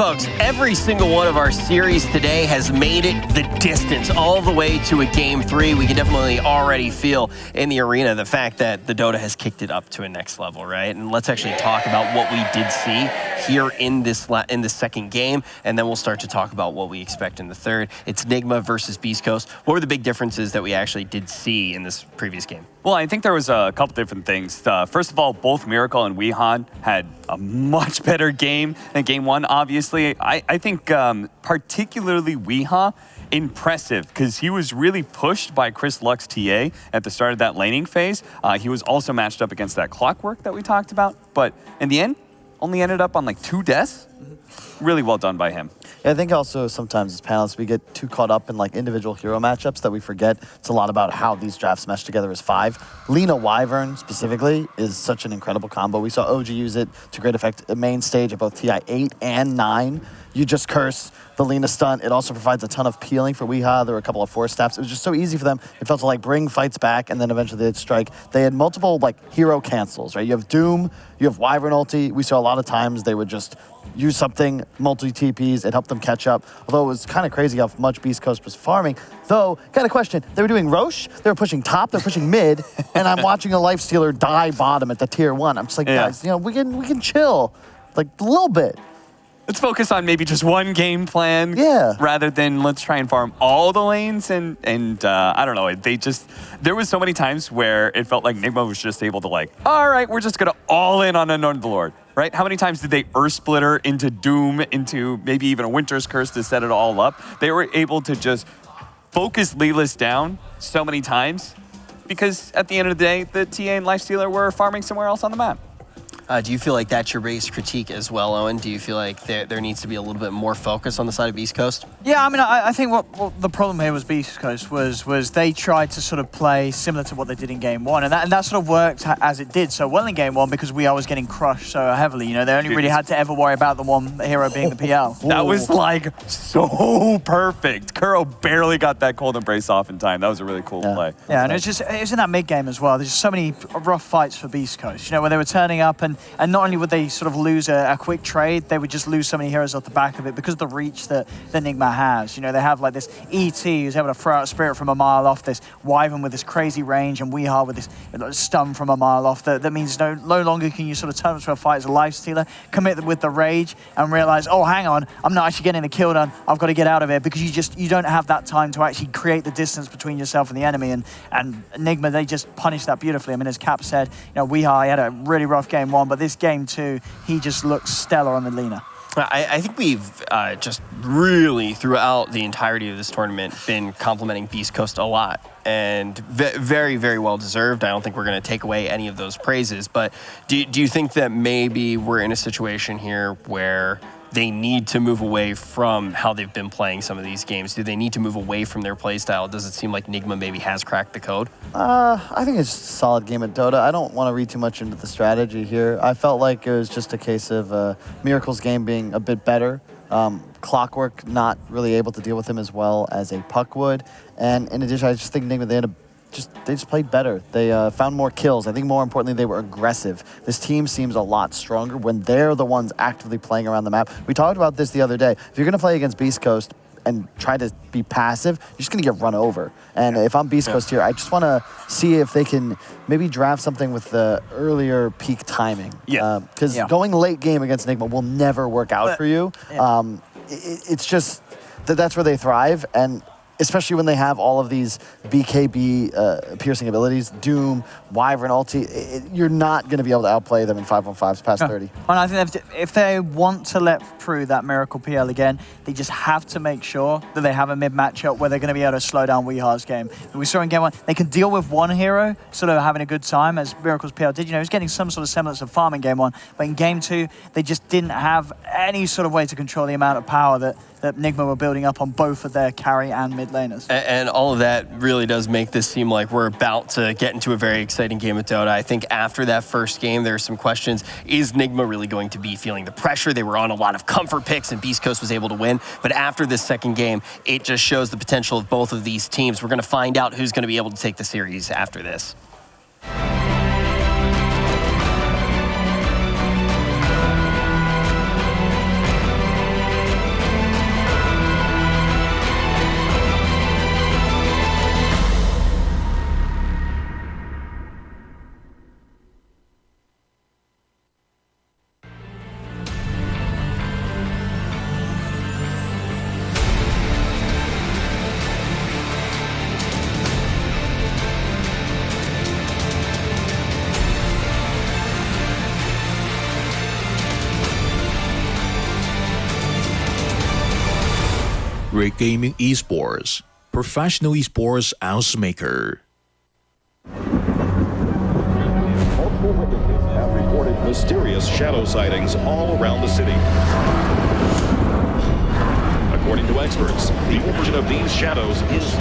folks, every single one of our series today has made it the distance all the way to a Game 3. We can definitely already feel in the arena the fact that the Dota has kicked it up to a next level, right? And let's actually talk about what we did see here in this second game, and then we'll start to talk about what we expect in the third. It's Nigma versus Beastcoast. What were the big differences that we actually did see in this previous game? Well, I think there was a couple different things. First of all, both Miracle and Weehan had a much better game than Game 1, obviously. I think particularly Weeha, impressive, because he was really pushed by Chris Luck's TA at the start of that laning phase. He was also matched up against that Clockwork that we talked about, but in the end, only ended up on like 2 deaths. Really well done by him. Yeah, I think also sometimes as panelists, we get too caught up in like individual hero matchups that we forget it's a lot about how these drafts mesh together as 5. Lina Wyvern specifically is such an incredible combo. We saw OG use it to great effect at main stage at both TI 8 and 9. You just curse the Lina stun. It also provides a ton of peeling for Weeha. There were a couple of force staffs. It was just so easy for them. It felt to like bring fights back, and then eventually they'd strike. They had multiple like hero cancels, right? You have Doom, you have Wyvern ulti. We saw a lot of times they would just use something, multi-TPs, it helped them catch up. Although it was kind of crazy how much Beastcoast was farming. Though, got a question, they were doing Roche, they were pushing top, they're pushing mid, and I'm watching a Lifestealer die bottom at the tier 1. I'm just like, guys, you know, we can chill, like a little bit. Let's focus on maybe just one game plan rather than let's try and farm all the lanes. And I don't know, there was so many times where it felt like Nigma was just able to like, all right, we're just going to all in on Unknown Lord, right? How many times did they Earth Splitter into Doom, into maybe even a Winter's Curse to set it all up? They were able to just focus Lelis down so many times because at the end of the day, the TA and Lifestealer were farming somewhere else on the map. Do you feel like that's your biggest critique as well, Owen? Do you feel like there needs to be a little bit more focus on the side of Beastcoast? Yeah, I mean, I think what the problem here was Beastcoast was they tried to sort of play similar to what they did in Game 1, and that sort of worked as it did so well in Game 1 because was getting crushed so heavily. You know, they only really had to ever worry about the one hero being the PL. That was like so perfect. Kuro barely got that cold embrace off in time. That was a really cool play. Yeah, and it was in that mid game as well. There's just so many rough fights for Beastcoast. You know, where they were turning up and not only would they sort of lose a quick trade, they would just lose so many heroes off the back of it because of the reach that Nigma has. You know, they have like this ET who's able to throw out Spirit from a mile off, this Wyvern with this crazy range, and Weeha with this stun from a mile off. That means no longer can you sort of turn up to a fight as a Lifestealer, commit with the rage, and realize, oh, hang on, I'm not actually getting the kill done. I've got to get out of here because you don't have that time to actually create the distance between yourself and the enemy. And Nigma, they just punished that beautifully. I mean, as Cap said, you know, Weeha had a really rough Game 1, but this Game 2, he just looks stellar on the Lina. I think we've just really, throughout the entirety of this tournament, been complimenting Beastcoast a lot. And very, very well deserved. I don't think we're going to take away any of those praises. But do you think that maybe we're in a situation here where they need to move away from how they've been playing some of these games? Do they need to move away from their play style? Does it seem like Nigma maybe has cracked the code? I think it's just a solid game at Dota. I don't want to read too much into the strategy here. I felt like it was just a case of Miracle's game being a bit better. Clockwork not really able to deal with him as well as a Puck would. And in addition, I just think Nigma, they just played better. They found more kills. I think more importantly, they were aggressive. This team seems a lot stronger when they're the ones actively playing around the map. We talked about this the other day. If you're going to play against Beastcoast and try to be passive, you're just going to get run over. And if I'm Beastcoast here, I just want to see if they can maybe draft something with the earlier peak timing. Because going late game against Nigma will never work out for you. It's just that's where they thrive. And especially when they have all of these BKB piercing abilities, Doom, Wyvern ulti, you're not going to be able to outplay them in 5-on-5s past 30. And I think if they want to let through that Miracle PL again, they just have to make sure that they have a mid matchup where they're going to be able to slow down Weeha's game. We saw in Game 1, they can deal with one hero, sort of having a good time, as Miracle's PL did. You know, he was getting some sort of semblance of farm in Game 1, but in Game 2, they just didn't have any sort of way to control the amount of power that Nigma were building up on both of their carry and mid laners. And all of that really does make this seem like we're about to get into a very exciting game of Dota. I think after that first game, there are some questions. Is Nigma really going to be feeling the pressure? They were on a lot of comfort picks and Beastcoast was able to win. But after this second game, it just shows the potential of both of these teams. We're going to find out who's going to be able to take the series after this. Great Gaming Esports, professional esports housemaker. Multiple witnesses have reported mysterious shadow sightings all around the city. According to experts, the origin of these shadows is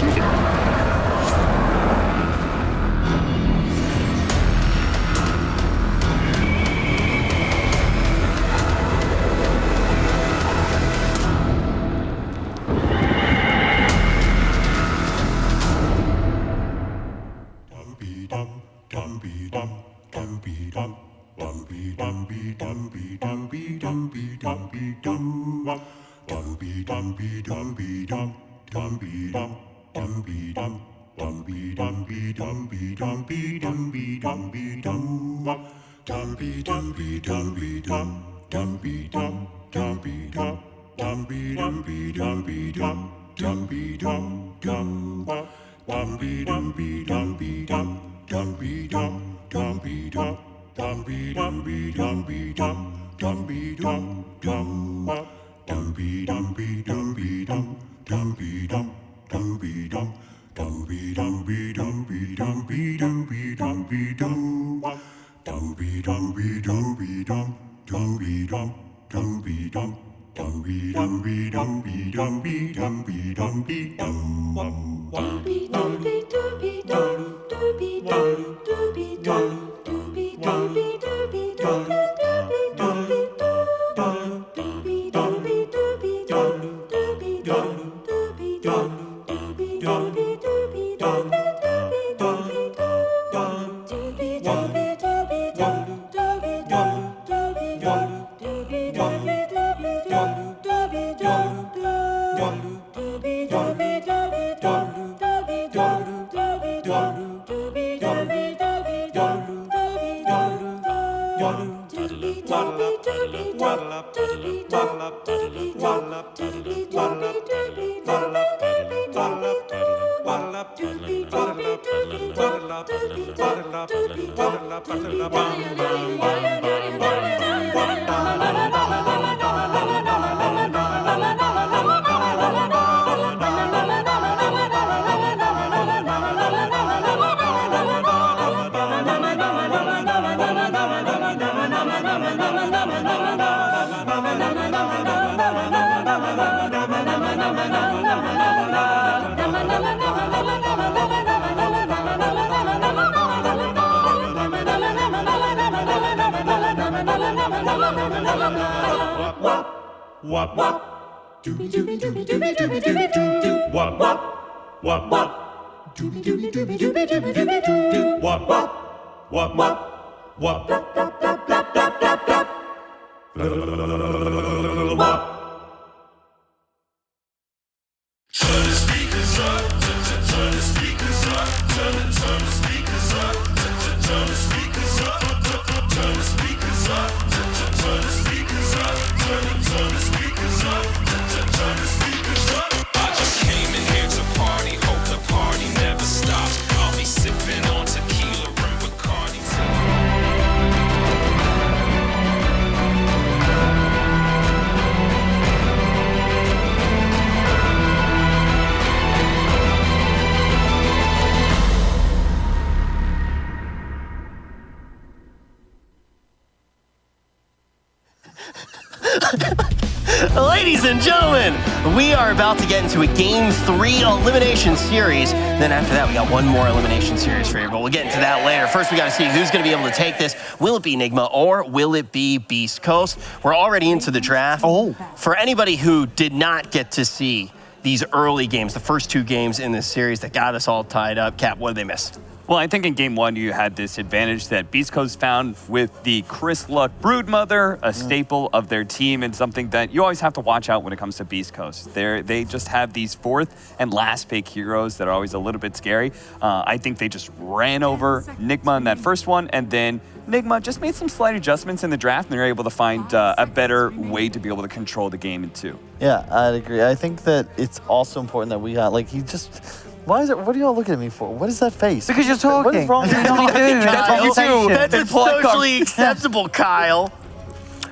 Ladies and gentlemen, we are about to get into a Game 3 elimination series. Then after that, we got one more elimination series for you, but we'll get into that later. First, we got to see who's going to be able to take this. Will it be Nigma or will it be Beastcoast? We're already into the draft. Oh. For anybody who did not get to see these early games, the first two games in this series that got us all tied up, Cap, what did they miss? Well, I think in game one, you had this advantage that Beastcoast found with the Chris Luck Broodmother, a staple of their team and something that you always have to watch out when it comes to Beastcoast. They just have these fourth and last pick heroes that are always a little bit scary. I think they just ran over Nigma in that first one, and then Nigma just made some slight adjustments in the draft, and they're able to find a better way to be able to control the game in two. Yeah, I'd agree. I think that it's also important that we got, like, he just... Why is it? What are y'all looking at me for? What is that face? Because you're talking. What is wrong with you? That's what's socially acceptable, Kyle.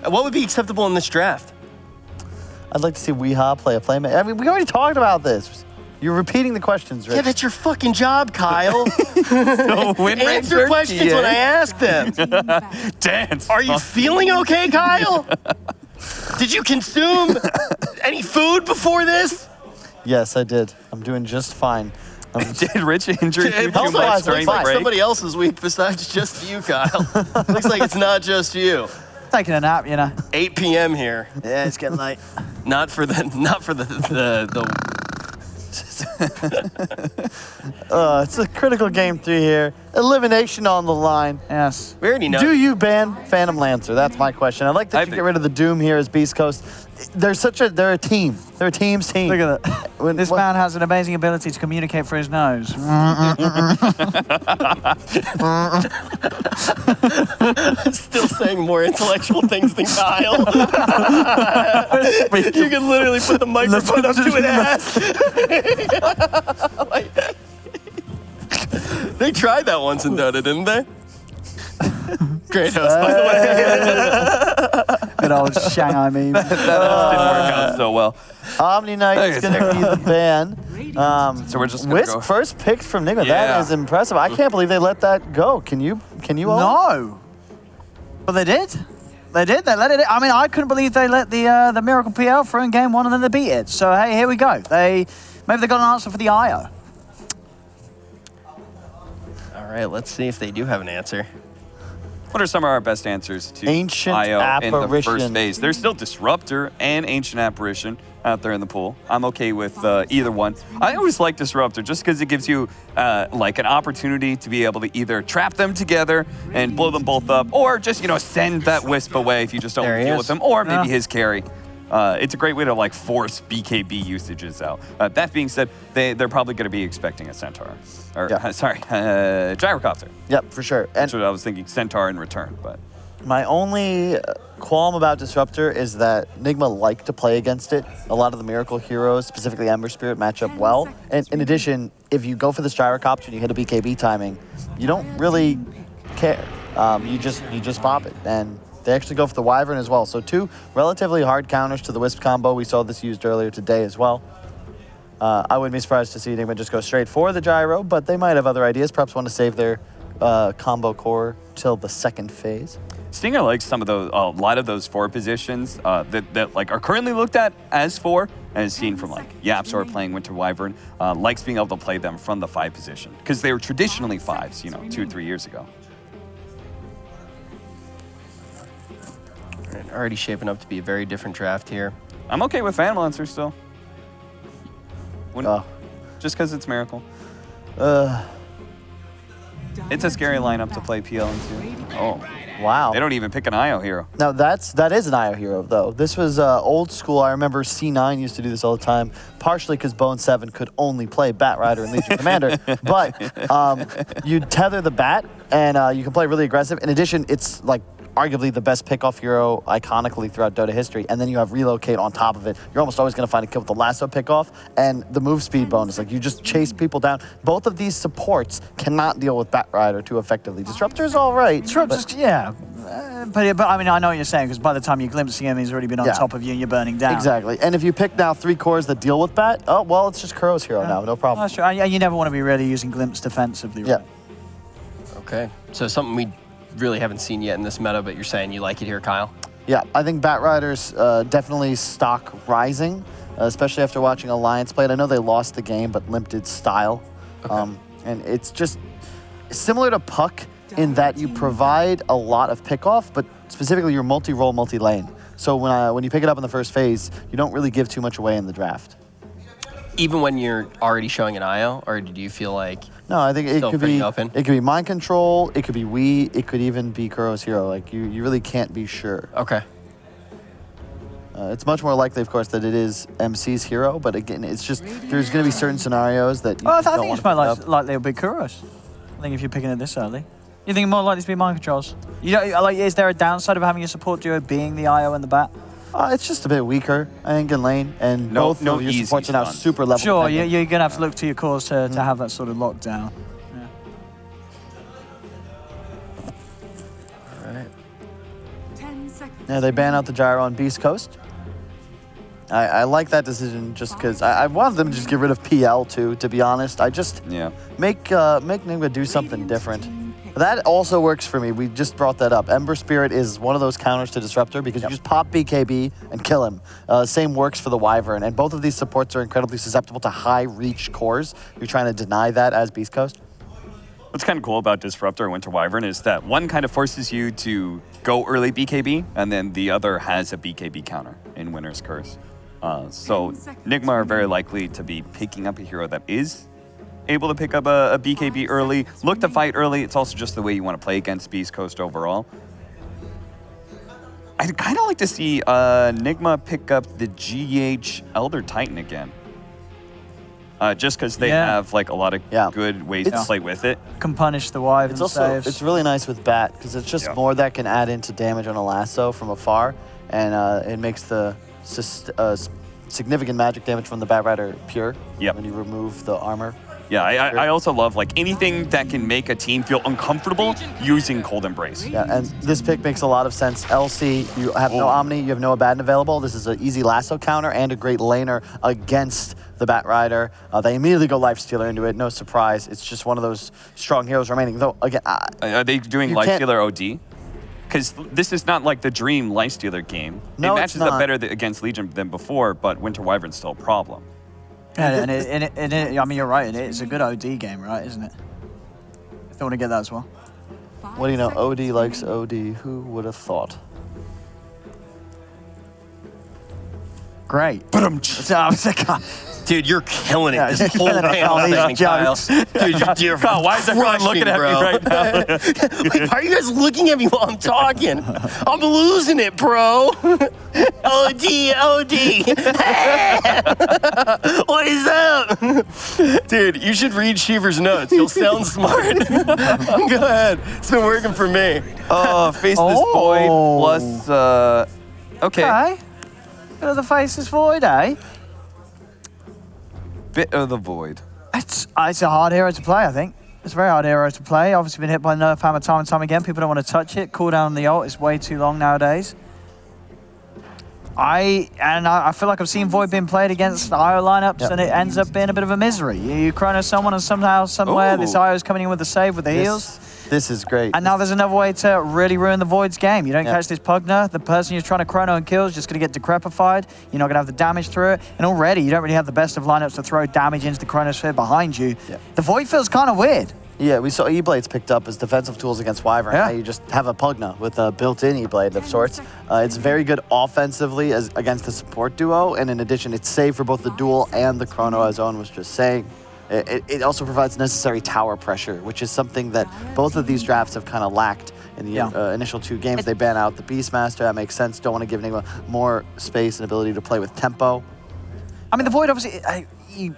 What would be acceptable in this draft? I'd like to see Weeha play a playmaker. I mean, we already talked about this. You're repeating the questions, Rich. Yeah, that's your fucking job, Kyle. Answer questions when I ask them. Dance. Are you feeling okay, Kyle? Did you consume any food before this? Yes, I did. I'm doing just fine. Did Rich injure you too health-wise, much during the fine. break? Somebody else's week besides just you, Kyle. Looks like it's not just you. Taking a nap, 8 p.m. here. Yeah, it's getting late. Not for the It's a critical game 3 here. Elimination on the line. Yes. We already know. Do you ban Phantom Lancer? That's my question. I'd like that you get rid of the Doom here as Beastcoast. They're a team. They're a team's team. Look at that. This man has an amazing ability to communicate through his nose. Still saying more intellectual things than Kyle. You can literally put the microphone up to an ass. They tried that once in Dota, didn't they? Great host, by the way. Good old Shanghai meme. That didn't work out so well. Omni Knight's going to be the ban. So we're just going to Wisp go. first pick from Nigma. Yeah. That is impressive. I can't believe they let that go. Can you all? No. But they did. They did. They let it. I mean, I couldn't believe they let the Miracle PL through in game 1 and then they beat it. So hey, here we go. Maybe they got an answer for the IO. All right, let's see if they do have an answer. What are some of our best answers to Ancient IO in the first Apparition. phase? There's still Disruptor and Ancient Apparition out there in the pool. I'm okay with either one. I always like Disruptor just because it gives you like an opportunity to be able to either trap them together and blow them both up, or just send that Wisp away if you just don't There he deal is. with them, or maybe his carry. It's a great way to like force BKB usages out. That being said, they're probably going to be expecting a Centaur, or Gyrocopter. Yep, for sure. And That's what I was thinking, Centaur in return, but. my only qualm about Disruptor is that Nigma like to play against it. A lot of the Miracle heroes, specifically Ember Spirit, match up well. And in addition, if you go for the Gyrocopter and you hit a BKB timing, you don't really care. You just pop it. And they actually go for the Wyvern as well. So 2 relatively hard counters to the Wisp combo. We saw this used earlier today as well. I wouldn't be surprised to see Nigma just go straight for the Gyro, but they might have other ideas. Perhaps want to save their combo core till the second phase. Stinger likes some of those, a lot of those 4 positions that like are currently looked at as 4, and is seen from like Yapzor playing Winter Wyvern. Likes being able to play them from the 5 position because they were traditionally 5s, 2 or 3 years ago. Already shaping up to be a very different draft here. I'm okay with Phantom Lancer still. Just because it's Miracle. It's a scary lineup to play PL into. Oh, wow. They don't even pick an IO hero. Now that is an IO hero though. This was old school. I remember C9 used to do this all the time, partially because Bone 7 could only play Bat Rider and Legion Commander. But you tether the Bat and you can play really aggressive. In addition, it's like arguably the best pickoff hero iconically throughout Dota history, and then you have Relocate on top of it. You're almost always going to find a kill with the lasso pickoff and the move speed bonus. Like, you just chase people down. Both of these supports cannot deal with Bat Rider too effectively. Disruptor's all right. Disruptor's, yeah. But I mean, I know what you're saying, because by the time you're glimpsing him, he's already been on top of you and you're burning down. Exactly. And if you pick now 3 cores that deal with Bat, oh, well, it's just Kuro's hero now. No problem. That's true. And you never want to be really using Glimpse defensively. Right? Yeah. Okay, so something we really haven't seen yet in this meta, but you're saying you like it here, Kyle? Yeah, I think Bat Rider's definitely stock rising, especially after watching Alliance play it. I know they lost the game, but Limp did style. Okay. And it's just similar to Puck in that you provide a lot of pickoff, but specifically you're multi-role, multi-lane. So when you pick it up in the first phase, you don't really give too much away in the draft. Even when you're already showing an IO, or do you feel like no, I think it could be open? It could be Mind Control, it could be Wii, it could even be Kuro's hero. Like you really can't be sure. Okay. It's much more likely, of course, that it is MC's hero, but again, it's just there's going to be certain scenarios that you I don't think want it's more to pick up. likely it'll be Kuro's. I think if you're picking it this early. You think more likely to be Mind Controls? You don't, like, is there a downside of having your support duo being the IO and the Bat? It's just a bit weaker, I think, in lane, and both of your supports are now super level. Sure, you're going to have to look to your cores to have that sort of lockdown. Yeah. All right. 10 seconds. Yeah, they ban out the gyro on Beastcoast. I like that decision just because I wanted them to just get rid of PL too, to be honest. I just make Nigma do something different. That also works for me. We just brought that up. Ember Spirit is one of those counters to Disruptor because you just pop BKB and kill him. Same works for the Wyvern, and both of these supports are incredibly susceptible to high reach cores. You're trying to deny that as Beastcoast? What's kind of cool about Disruptor and Winter Wyvern is that one kind of forces you to go early BKB, and then the other has a BKB counter in Winter's Curse. So Nigma are very likely to be picking up a hero that is able to pick up a BKB early, look to fight early. It's also just the way you want to play against Beastcoast overall. I'd kind of like to see Nigma pick up the GH Elder Titan again. Just because they have like a lot of good ways to play with it. Can punish the Wyvern It's also saves. it's really nice with Bat because it's just more that can add into damage on a lasso from afar, and it makes the significant magic damage from the Bat Rider pure when you remove the armor. Yeah, I also love like anything that can make a team feel uncomfortable using Cold Embrace. Yeah, and this pick makes a lot of sense. LC, you have no Omni, you have no Abaddon available. This is an easy lasso counter and a great laner against the Bat Rider. They immediately go Lifestealer into it, no surprise. It's just one of those strong heroes remaining. Though, again, are they doing Lifestealer OD? Because this is not like the Dream Lifestealer game. No, it matches up better against Legion than before, but Winter Wyvern's still a problem. Yeah, I mean, you're right. It's a good OD game, right? Isn't it? If they want to get that as well. What do you know? OD likes OD. Who would have thought? Great. Dude, you're killing it. Yeah, This whole panel segment, Kyle. Dude, you're Kyle, why is everyone looking at me right now? Like, why are you guys looking at me while I'm talking? I'm losing it, bro. OD. What is up? Dude, you should read Sheever's notes. You'll sound smart. Go ahead. It's been working for me. Oh, Face this Void plus... okay. Bit of the Faceless Void, eh? Bit of the Void. It's a hard hero to play, I think. It's a very hard hero to play. Obviously been hit by nerf hammer time and time again. People don't want to touch it. Cooldown on the ult is way too long nowadays. I feel like I've seen Void being played against IO lineups and it ends up being a bit of a misery. You chrono someone and somehow, somewhere, this IO is coming in with the save with the heals. This is great. And now there's another way to really ruin the Void's game. You don't catch this Pugner, the person you're trying to chrono and kill is just going to get decrepified. You're not going to have the damage through it. And already, you don't really have the best of lineups to throw damage into the Chronosphere behind you. The Void feels kind of weird. Yeah, we saw E-Blades picked up as defensive tools against Wyvern. Now you just have a Pugna with a built-in E-Blade of sorts. It's very good offensively against the support duo, and in addition, it's safe for both the duel and the chrono, as Owen was just saying. It also provides necessary tower pressure, which is something that both of these drafts have kind of lacked in the initial two games. They ban out the Beastmaster. That makes sense. Don't want to give Nigma more space and ability to play with tempo. I mean, the Void, obviously,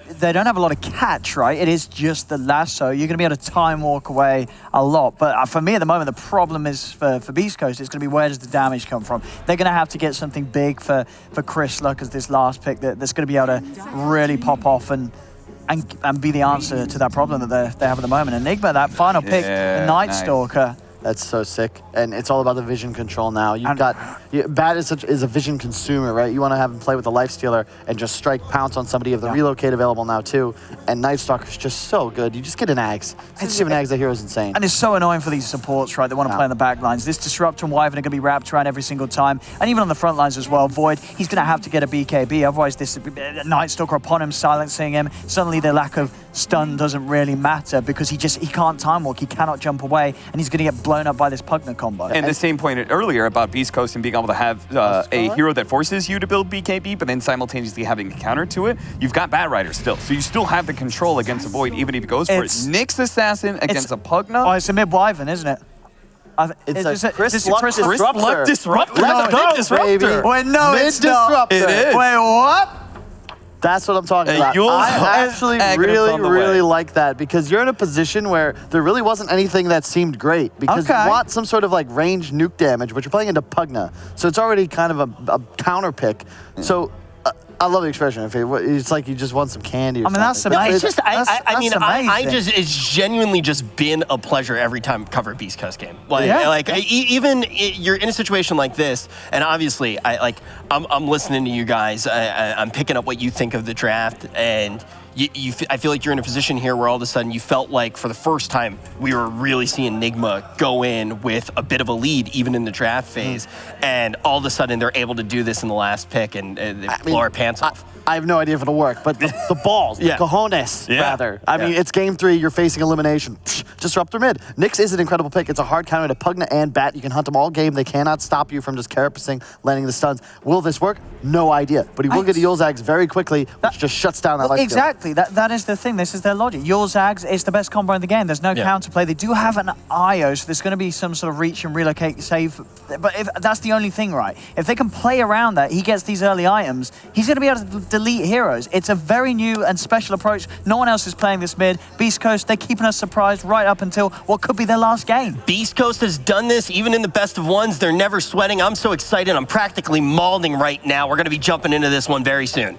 they don't have a lot of catch, right? It is just the lasso. You're going to be able to time walk away a lot. But for me, at the moment, the problem is for Beastcoast, it's going to be where does the damage come from? They're going to have to get something big for Chrysler as this last pick that's going to be able to really pop off and be the answer to that problem that they have at the moment. Enigma, that final pick, the Night Stalker. That's so sick. And it's all about the vision control now. You've got... Bat is a vision consumer, right? You want to have him play with the Lifestealer and just strike, pounce on somebody. You have the relocate available now, too. And Night Stalker's just so good. You just get an Ags. Just an Ags, that hero is insane. And it's so annoying for these supports, right? They want to play on the back lines. This Disruptor and Wyvern are going to be wrapped around every single time. And even on the front lines as well. Void, he's going to have to get a BKB. Otherwise, this Night Stalker upon him, silencing him. Suddenly, the lack of stun doesn't really matter because he can't time walk. He cannot jump away. And he's going to get blown up by this Pugna combo. And the same point earlier about Beastcoast and being able to have a hero that forces you to build BKB, but then simultaneously having a counter to it. You've got Bat Rider still, so you still have the control against a Void, even if he goes for it. Nyx Assassin against a Pugna. Oh, it's a mid-Wyvern, isn't it? It's a Chris Luck Disruptor. Luck Disruptor. Let's go, Disruptor. Wait, no, it's not. It is. Wait, what? That's what I'm talking about. I actually really like that because you're in a position where there really wasn't anything that seemed great because you want some sort of like range nuke damage, but you're playing into Pugna. So it's already kind of a counter pick. So I love the expression. It's like you just want some candy. Or I mean, that's something. amazing. It's just, Amazing. it's genuinely just been a pleasure every time I cover a Beastcoast game. Even you're in a situation like this, and obviously, I'm listening to you guys. I'm picking up what you think of the draft, and I feel like you're in a position here where all of a sudden you felt like for the first time we were really seeing Nigma go in with a bit of a lead, even in the draft phase, and all of a sudden they're able to do this in the last pick and they blow our pants off. I have no idea if it'll work, but the balls, the cojones, rather. I mean, it's game 3, you're facing elimination. Disruptor mid. Nyx is an incredible pick. It's a hard counter to Pugna and Bat. You can hunt them all game. They cannot stop you from just carapacing, landing the stuns. Will this work? No idea. But he will get Yulzags very quickly, which just shuts down that life steal. Exactly. That is the thing. This is their logic. Yulzags is the best combo in the game. There's no counterplay. They do have an IO, so there's going to be some sort of reach and relocate save. But if that's the only thing, right? If they can play around that, he gets these early items, he's going to be able to delete heroes. It's a very new and special approach. No one else is playing this mid. Beastcoast, they're keeping us surprised right up until what could be their last game. Beastcoast has done this even in the best of ones. They're never sweating. I'm so excited. I'm practically mauling right now. We're going to be jumping into this one very soon.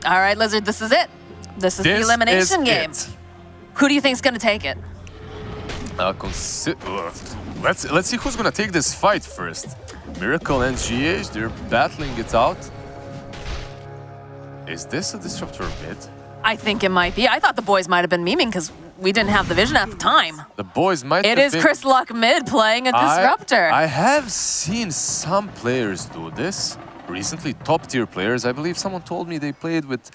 All right, Lizard, this is it. This is the elimination game. Who do you think's going to take it? Let's see who's going to take this fight first. Miracle and GH, they're battling it out. Is this a disruptor mid? I think it might be. I thought the boys might have been memeing because we didn't have the vision at the time. The boys might It is Chris Luck mid playing a disruptor. I have seen some players do this. Recently, top-tier players. I believe someone told me they played with,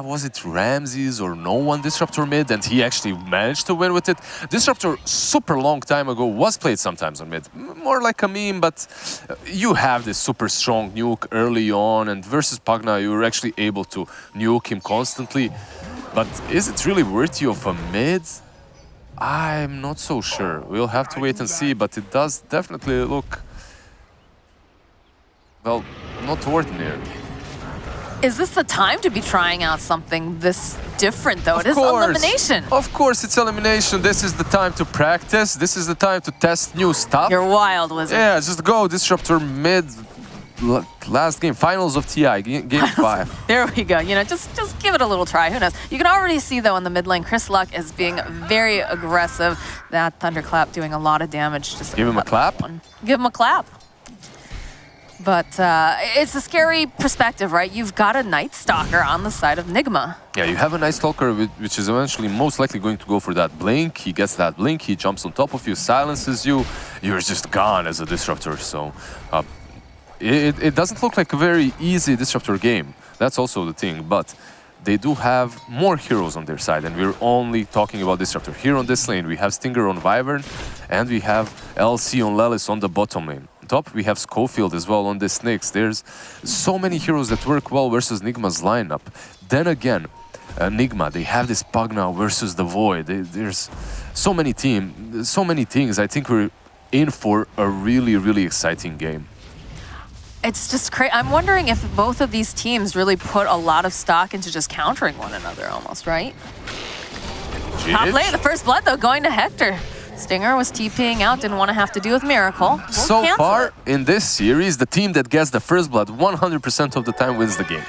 was it Ramses or no one Disruptor mid, and he actually managed to win with it. Disruptor, super long time ago, was played sometimes on mid. More like a meme, but you have this super strong nuke early on, and versus Pugna, you were actually able to nuke him constantly. But is it really worthy of a mid? I'm not so sure. We'll have to wait and see, but it does definitely look... well, not ordinary. Is this the time to be trying out something this different, though? It is elimination. Of course, it's elimination. This is the time to practice. This is the time to test new stuff. You're wild, Wizard. Yeah, just go Disruptor mid. Last game, finals of TI, game 5. There we go. You know, just give it a little try. Who knows? You can already see, though, in the mid lane, Chris Luck is being very aggressive. That Thunderclap doing a lot of damage. Just give him a clap? Give him a clap. But it's a scary perspective, right? You've got a Night Stalker on the side of Nigma. Yeah, you have a Night Stalker, which is eventually most likely going to go for that blink. He gets that blink, he jumps on top of you, silences you. You're just gone as a Disruptor. So it doesn't look like a very easy Disruptor game. That's also the thing. But they do have more heroes on their side, and we're only talking about Disruptor. Here on this lane, we have Stinger on Wyvern, and we have LC on Lelis on the bottom lane. On top, we have Schofield as well on this Nyx. There's so many heroes that work well versus Nigma's lineup. Then again, Nigma, they have this Pugna versus the Void. There's so many things. I think we're in for a really, really exciting game. It's just crazy. I'm wondering if both of these teams really put a lot of stock into just countering one another almost, right? Top lane, the first blood, though, going to Hector. Stinger was TPing out, didn't want to have to deal with Miracle. So far in this series, the team that gets the first blood 100% of the time wins the game.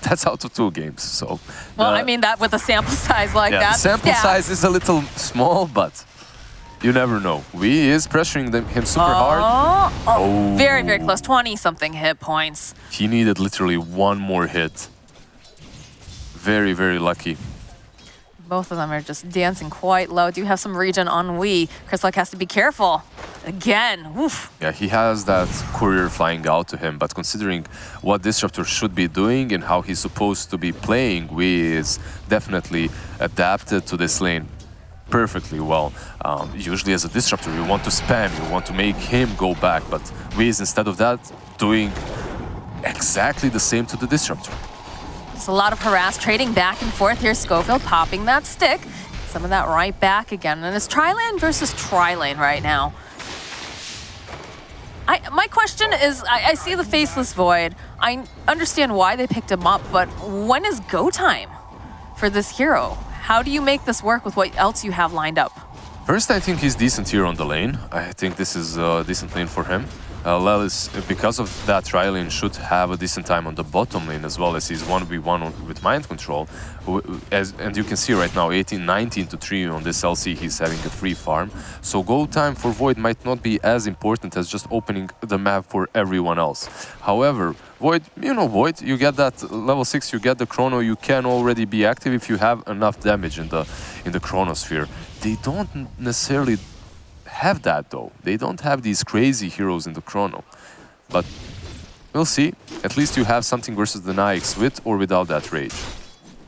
That's out of 2 games. So, well, I mean that with a sample size like that. The sample size is a little small, but you never know. Wee is pressuring him super hard. Oh, very, very close. 20-something hit points. He needed literally 1 more hit. Very, very lucky. Both of them are just dancing quite low. Do have some regen on Wee. Crysluck has to be careful. Again, woof. Yeah, he has that courier flying out to him, but considering what Disruptor should be doing and how he's supposed to be playing, Wee is definitely adapted to this lane perfectly well. Usually as a Disruptor, you want to spam, you want to make him go back, but Wee is instead of that doing exactly the same to the Disruptor. Just a lot of harass, trading back and forth here. Schofield popping that stick. Some of that right back again. And it's tri-lane versus tri-lane right now. My question is, I see the Faceless Void. I understand why they picked him up, but when is go time for this hero? How do you make this work with what else you have lined up? First, I think he's decent here on the lane. I think this is a decent lane for him. Lelis, because of that tri-lane, should have a decent time on the bottom lane as well, as he's 1v1 with mind control. And you can see right now, 19 to 3 on this LC, he's having a free farm. So go time for Void might not be as important as just opening the map for everyone else. However, Void, you know Void, you get that level 6, you get the chrono, you can already be active if you have enough damage in the chronosphere. They don't necessarily have that though. They don't have these crazy heroes in the chrono. But we'll see. At least you have something versus the Nyx with or without that rage.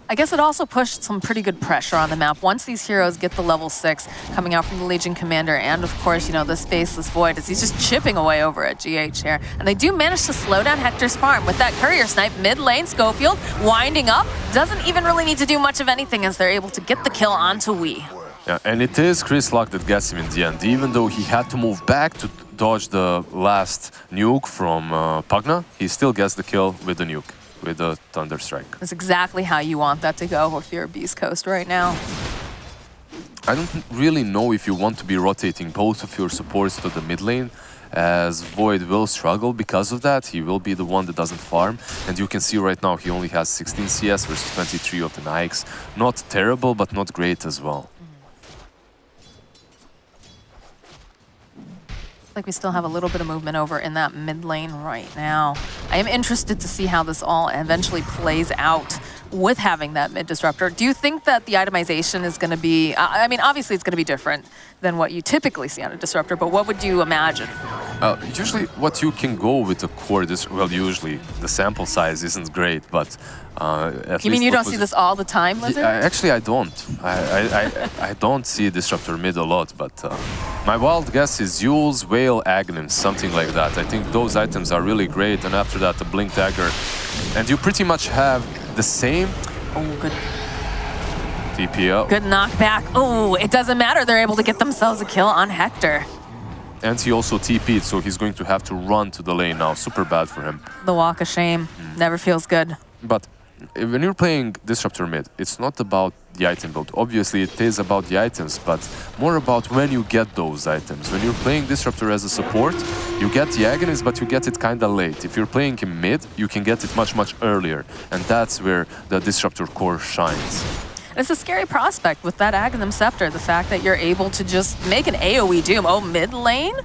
I guess it also pushed some pretty good pressure on the map. Once these heroes get the level 6 coming out from the Legion Commander, and of course, you know, this Faceless Void as he's just chipping away over at GH here. And they do manage to slow down Hector's farm with that courier snipe mid lane. Schofield winding up. Doesn't even really need to do much of anything as they're able to get the kill onto Wee. Yeah, and it is Crysluck that gets him in the end. Even though he had to move back to dodge the last nuke from Pugna, he still gets the kill with the nuke, with the Thunder Strike. That's exactly how you want that to go if you're a Beastcoast right now. I don't really know if you want to be rotating both of your supports to the mid lane, as Void will struggle because of that. He will be the one that doesn't farm. And you can see right now he only has 16 CS versus 23 of the Nyx. Not terrible, but not great as well. Like we still have a little bit of movement over in that mid lane right now. I am interested to see how this all eventually plays out with having that mid disruptor. Do you think that the itemization is going to be, I mean, obviously it's going to be different than what you typically see on a disruptor, but what would you imagine? Usually what you can go with the core, well, usually the sample size isn't great, but you mean you don't see this all the time, Lizard? Actually, I don't. I don't see Disruptor mid a lot, but my wild guess is Yule's, Whale, Aghanim, something like that. I think those items are really great, and after that, the Blink Dagger. And you pretty much have the same... Oh, good. TPO. Good knockback. Oh, it doesn't matter. They're able to get themselves a kill on Hector. And he also TP'd, so he's going to have to run to the lane now. Super bad for him. The walk of shame. Never feels good. But when you're playing Disruptor mid, it's not about the item build. Obviously, it is about the items, but more about when you get those items. When you're playing Disruptor as a support, you get the Aghanim, but you get it kinda late. If you're playing him mid, you can get it much, much earlier. And that's where the Disruptor core shines. It's a scary prospect with that Aghanim Scepter, the fact that you're able to just make an AoE doom. Oh, mid lane?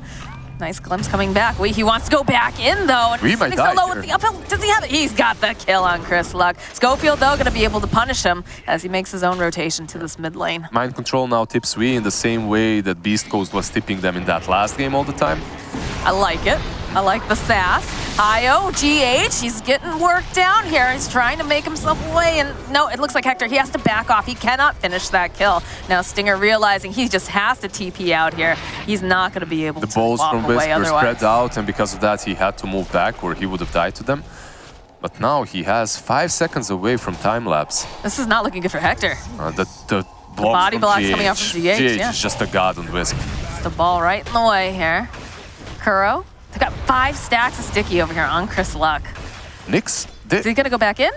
Nice glimpse coming back. He wants to go back in, though. And we might die low here. with the uphill. Does he have it? He's got the kill on Crysluck. Schofield, though, going to be able to punish him as he makes his own rotation to this mid lane. Mind Control now tips Wee in the same way that Beastcoast was tipping them in that last game all the time. I like it. I like the sass. Io, GH, he's getting worked down here. He's trying to make himself away, and no, it looks like Hector, he has to back off. He cannot finish that kill. Now Stinger realizing he just has to TP out here. He's not going to be able to balls walk from away Wisp were otherwise. spread out, and because of that, he had to move back, or he would have died to them. But now he has 5 seconds away from time lapse. This is not looking good for Hector. The body blocks coming out from GH, yeah. is just a god on Wisp. It's the ball right in the way here. Kuro, they got 5 stacks of sticky over here on Crysluck. Nyx, Is he gonna go back in?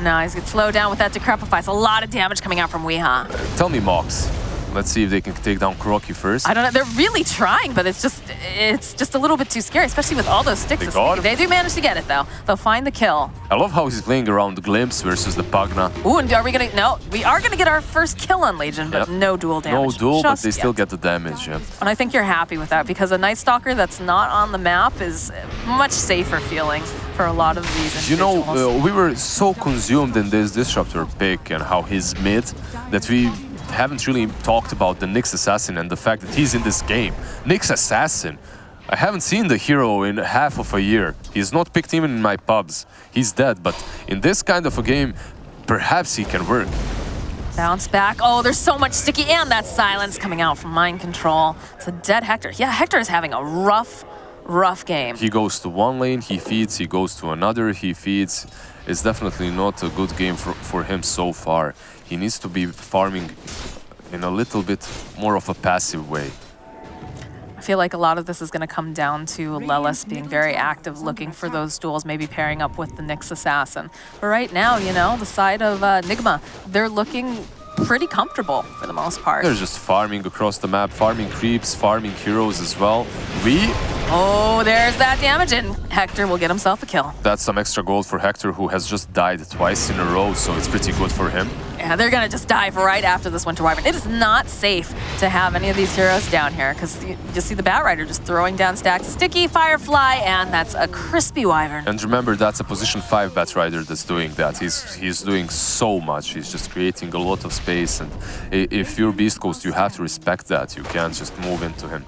No, he's gonna slow down with that Decrepify. It's a lot of damage coming out from Weeha. Tell me, Mox, Let's see if they can take down Kuroki first. I don't know. They're really trying, but it's just a little bit too scary, especially with all those sticks. They do manage to get it, though. They'll find the kill. I love how he's playing around the Glimpse versus the Pagna. Ooh, and are we gonna... No, we are gonna get our first kill on Legion, but no dual damage. No dual, but they yet. still get the damage, yeah. And I think you're happy with that, because a Night Stalker that's not on the map is much safer feeling for a lot of these individuals. You know, we were so consumed in this Disruptor pick and how he's mid that we haven't really talked about the Nyx Assassin and the fact that he's in this game. Nyx Assassin. I haven't seen the hero in half of a year. He's not picked even in my pubs. He's dead, but in this kind of a game, perhaps he can work. Bounce back. Oh, there's so much sticky, and that silence coming out from mind control. It's a dead Hector. Yeah, Hector is having a rough game. He goes to one lane, he feeds, he goes to another, he feeds. It's definitely not a good game for him so far. He needs to be farming in a little bit more of a passive way. I feel like a lot of this is going to come down to Lelis being very active, looking for those duels, maybe pairing up with the Nyx Assassin. But right now, you know, the side of Nigma, they're looking pretty comfortable for the most part. They're just farming across the map, farming creeps, farming heroes as well. Oh, there's that damage, and Hector will get himself a kill. That's some extra gold for Hector, who has just died twice in a row, so it's pretty good for him. Yeah, they're gonna just dive right after this Winter Wyvern. It is not safe to have any of these heroes down here, because you just see the Batrider just throwing down stacks. Sticky, Firefly, and that's a crispy Wyvern. And remember, that's a position 5 Batrider that's doing that. He's doing so much. He's just creating a lot of space, and if you're Beastcoast, you have to respect that. You can't just move into him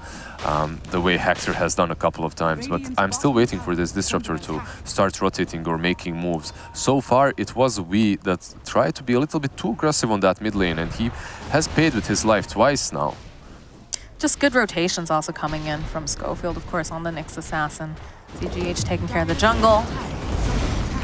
the way Hector has done a couple of times. But I'm still waiting for this Disruptor to start rotating or making moves. So far, it was we that tried to be a little bit too aggressive on that mid lane, and he has paid with his life twice now. Just good rotations also coming in from Schofield, of course, on the Nyx Assassin. CGH taking care of the jungle.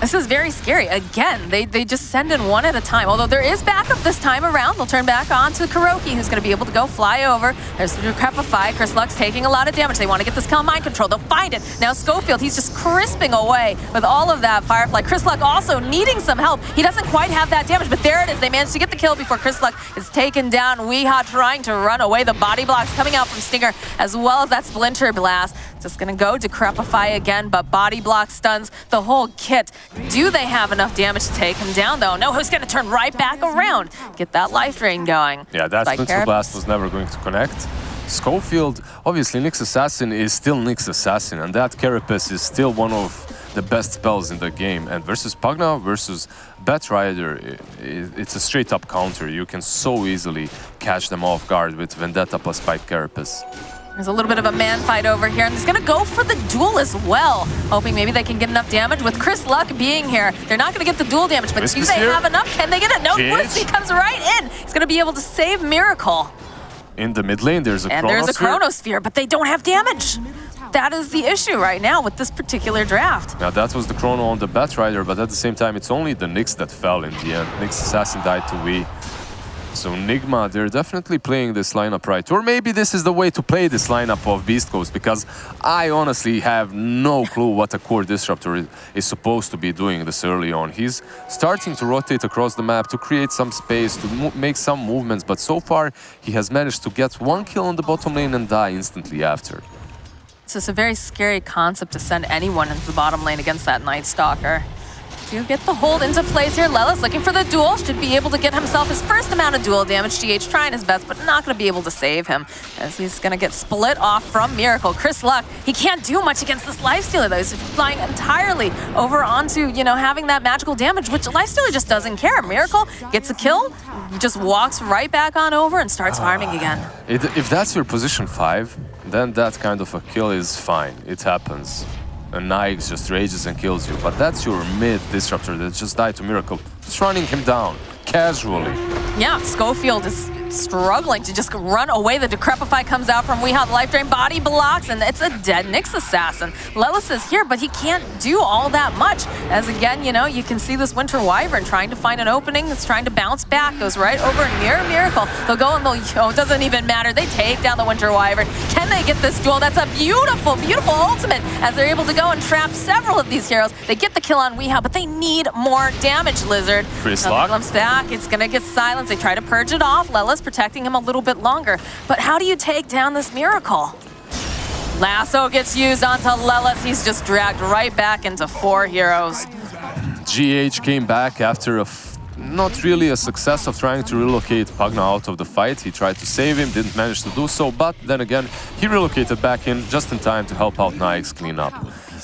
This is very scary. Again, they just send in one at a time. Although there is backup this time around. They'll turn back on to Kuroki, who's going to be able to go fly over. There's the Decrepify. Chris Luck's taking a lot of damage. They want to get this kill on mind control. They'll find it. Now Schofield, he's just crisping away with all of that Firefly. Chris Luck also needing some help. He doesn't quite have that damage, but there it is. They managed to get the kill before Chris Luck is taken down. Weehaw trying to run away. The body blocks coming out from Stinger, as well as that Splinter Blast. Just going to go Decrepify again, but body block stuns the whole kit. Do they have enough damage to take him down, though? No, who's going to turn right back around? Get that life drain going. Yeah, that Splinter Blast was never going to connect. Schofield, obviously, Nyx Assassin is still Nyx Assassin, and that Carapace is still one of the best spells in the game. And versus Pagna, versus Batrider, it's a straight-up counter. You can so easily catch them off guard with Vendetta plus Spike Carapace. There's a little bit of a man fight over here, and he's going to go for the duel as well, hoping maybe they can get enough damage with Chris Luck being here. They're not going to get the duel damage, but do they have enough? Can they get it? No, Whiskey comes right in. He's going to be able to save Miracle. In the mid lane, there's a Chronosphere. And there's a Chronosphere, but they don't have damage. That is the issue right now with this particular draft. Now, that was the Chrono on the Batrider, but at the same time, it's only the Nyx that fell in the end. Nyx Assassin died to Wii. So Nigma, they're definitely playing this lineup right. Or maybe this is the way to play this lineup of Beastcoast, because I honestly have no clue what a core Disruptor is supposed to be doing this early on. He's starting to rotate across the map to create some space, to make some movements, but so far he has managed to get one kill on the bottom lane and die instantly after. It's just a very scary concept to send anyone into the bottom lane against that Night Stalker. Do get the hold into place here. Lelis looking for the duel. Should be able to get himself his first amount of duel damage. GH trying his best, but not going to be able to save him, as he's going to get split off from Miracle. Chris Luck, he can't do much against this Lifestealer, though. He's flying entirely over onto, you know, having that magical damage, which Lifestealer just doesn't care. Miracle gets a kill, just walks right back on over and starts farming again. If that's your position 5, then that kind of a kill is fine. It happens. And Nyx just rages and kills you. But that's your mid Disruptor that just died to Miracle. Just running him down, casually. Yeah, Schofield is struggling to just run away. The Decrepify comes out from Weehaw, the Life Drain body blocks, and it's a dead Nyx Assassin. Lelis is here, but he can't do all that much. As again, you know, you can see this Winter Wyvern trying to find an opening. It's trying to bounce back, goes right over near Miracle. They'll go and they'll, it doesn't even matter. They take down the Winter Wyvern. Can they get this duel? That's a beautiful, beautiful ultimate, as they're able to go and trap several of these heroes. They get the kill on Weehaw, but they need more damage, Lizard. Chris Luck comes back. It's gonna get silenced. They try to purge it off. Lelis protecting him a little bit longer. But how do you take down this Miracle? Lasso gets used onto Lelis. He's just dragged right back into 4 heroes. GH came back after not really a success of trying to relocate Pugna out of the fight. He tried to save him, didn't manage to do so, but then again, he relocated back in just in time to help out Nix clean up.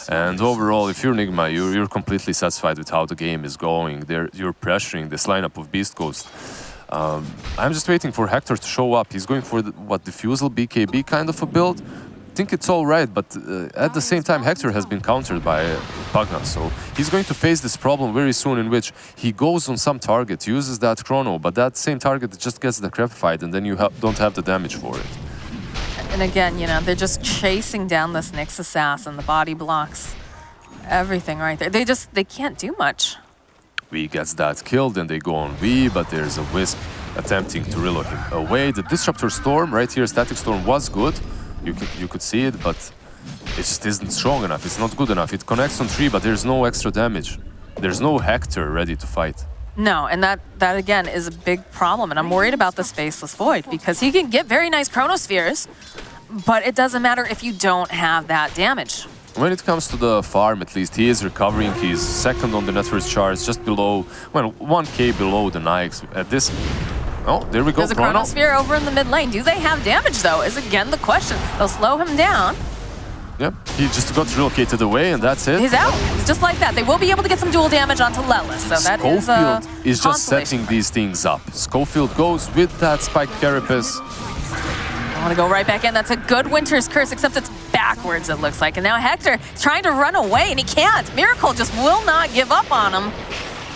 And overall, if you're Nigma, you're completely satisfied with how the game is going. You're pressuring this lineup of Beastcoast. I'm just waiting for Hector to show up. He's going for what Diffusal BKB kind of a build. I think it's all right, but at the same time, Hector has been countered by Pugna, so he's going to face this problem very soon in which he goes on some target, uses that chrono, but that same target just gets decrepified and then you don't have the damage for it. And again, you know, they're just chasing down this Nyx assassin, the body blocks, everything right there. They can't do much. V gets that killed and they go on V, but there's a Wisp attempting to reload him away. The Disruptor Storm right here, Static Storm, was good. You could see it, but it just isn't strong enough. It's not good enough. It connects on 3, but there's no extra damage. There's no Hector ready to fight. No, and that again is a big problem, and I'm worried about this Faceless Void because he can get very nice Chronospheres, but it doesn't matter if you don't have that damage. When it comes to the farm, at least, he is recovering. He's second on the network charts, just below, well, 1k below the Nix at this. Oh, there we go. There's a Chronosphere over in the mid lane. Do they have damage, though, is again the question. They'll slow him down. Yep, he just got relocated away, and that's it. He's out, just like that. They will be able to get some dual damage onto Lelis, so that Schofield is just setting point. these things up. Schofield goes with that Spiked Carapace. I want to go right back in. That's a good Winter's Curse, except it's backwards, it looks like. And now Hector is trying to run away, and he can't. Miracle just will not give up on him.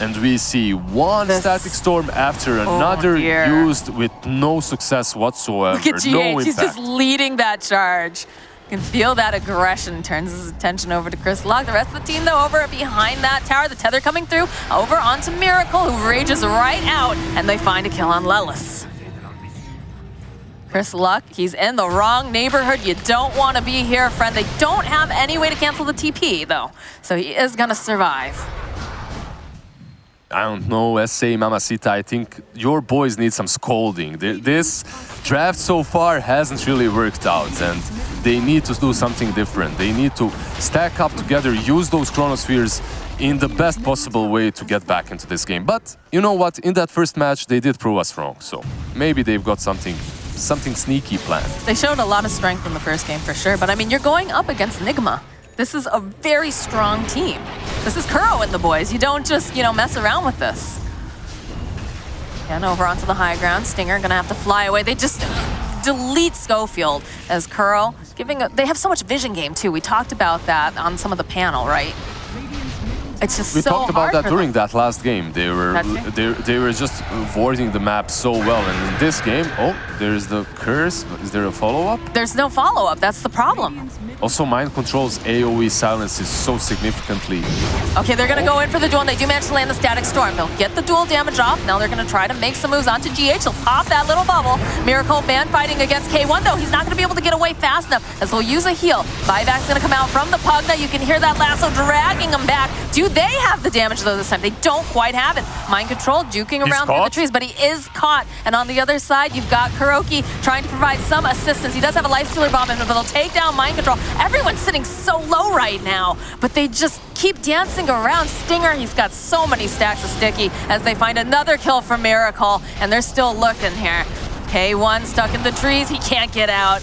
And we see one Static Storm after another used with no success whatsoever. Look at GH, no he's just leading that charge. You can feel that aggression, turns his attention over to Chris Luck. The rest of the team, though, over behind that tower. The tether coming through, over onto Miracle, who rages right out, and they find a kill on Lelis. Chris Luck, he's in the wrong neighborhood. You don't want to be here, friend. They don't have any way to cancel the TP, though, so he is going to survive. I don't know, SA Mamacita, I think your boys need some scolding. This draft so far hasn't really worked out, and they need to do something different. They need to stack up together, use those Chronospheres in the best possible way to get back into this game. But you know what? In that first match, they did prove us wrong, so maybe they've got something sneaky planned. They showed a lot of strength in the first game for sure, but I mean, you're going up against Nigma. This is a very strong team. This is Kuro and the boys. You don't just, mess around with this. Again, over onto the high ground. Stinger gonna have to fly away. They just delete Schofield as Kuro they have so much vision game too. We talked about that on some of the panel, right? It's just we so talked about hard that during that last game. They were just avoiding the map so well, and in this game, there's the curse. Is there a follow-up? There's no follow-up. That's the problem. Also, Mind Control's AoE silences so significantly. Okay, they're gonna go in for the duel, and they do manage to land the Static Storm. They'll get the dual damage off. Now they're gonna try to make some moves onto GH. They'll pop that little bubble. Miracle man fighting against K1, though. He's not gonna be able to get away fast enough, as they'll use a heal. Buyback's gonna come out from the Pugna. You can hear that lasso dragging him back. Do they have the damage, though, this time? They don't quite have it. Mind Control juking around through the trees, but he is caught. And on the other side, you've got Kuroki trying to provide some assistance. He does have a Lifestealer Bomb in him, but they'll take down Mind Control. Everyone's sitting so low right now, but they just keep dancing around. Stinger, he's got so many stacks of Sticky as they find another kill from Miracle, and they're still looking here. K1 stuck in the trees. He can't get out.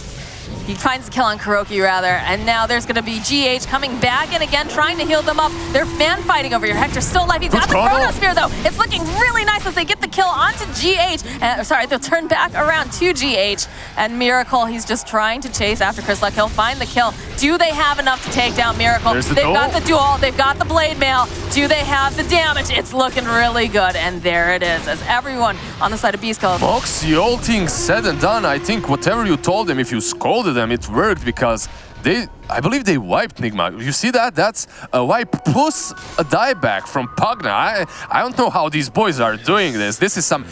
He finds the kill on Kuroki, rather, and now there's going to be GH coming back in again, trying to heal them up. They're man fighting over here. Hector's still alive. He's got the Chronosphere, though. It's looking really nice as they get the kill onto GH. Sorry, they'll turn back around to GH. And Miracle, he's just trying to chase after Chris Luck. He'll find the kill. Do they have enough to take down Miracle? They've got the duel. They've got the Blade Mail. Do they have the damage? It's looking really good. And there it is, as everyone on the side of Beastcoast. Moxie, all things said and done, I think whatever you told them, if you scolded them, it worked because I believe they wiped Nigma. You see that? That's a wipe plus a dieback from Pugna. I don't know how these boys are doing this. This is some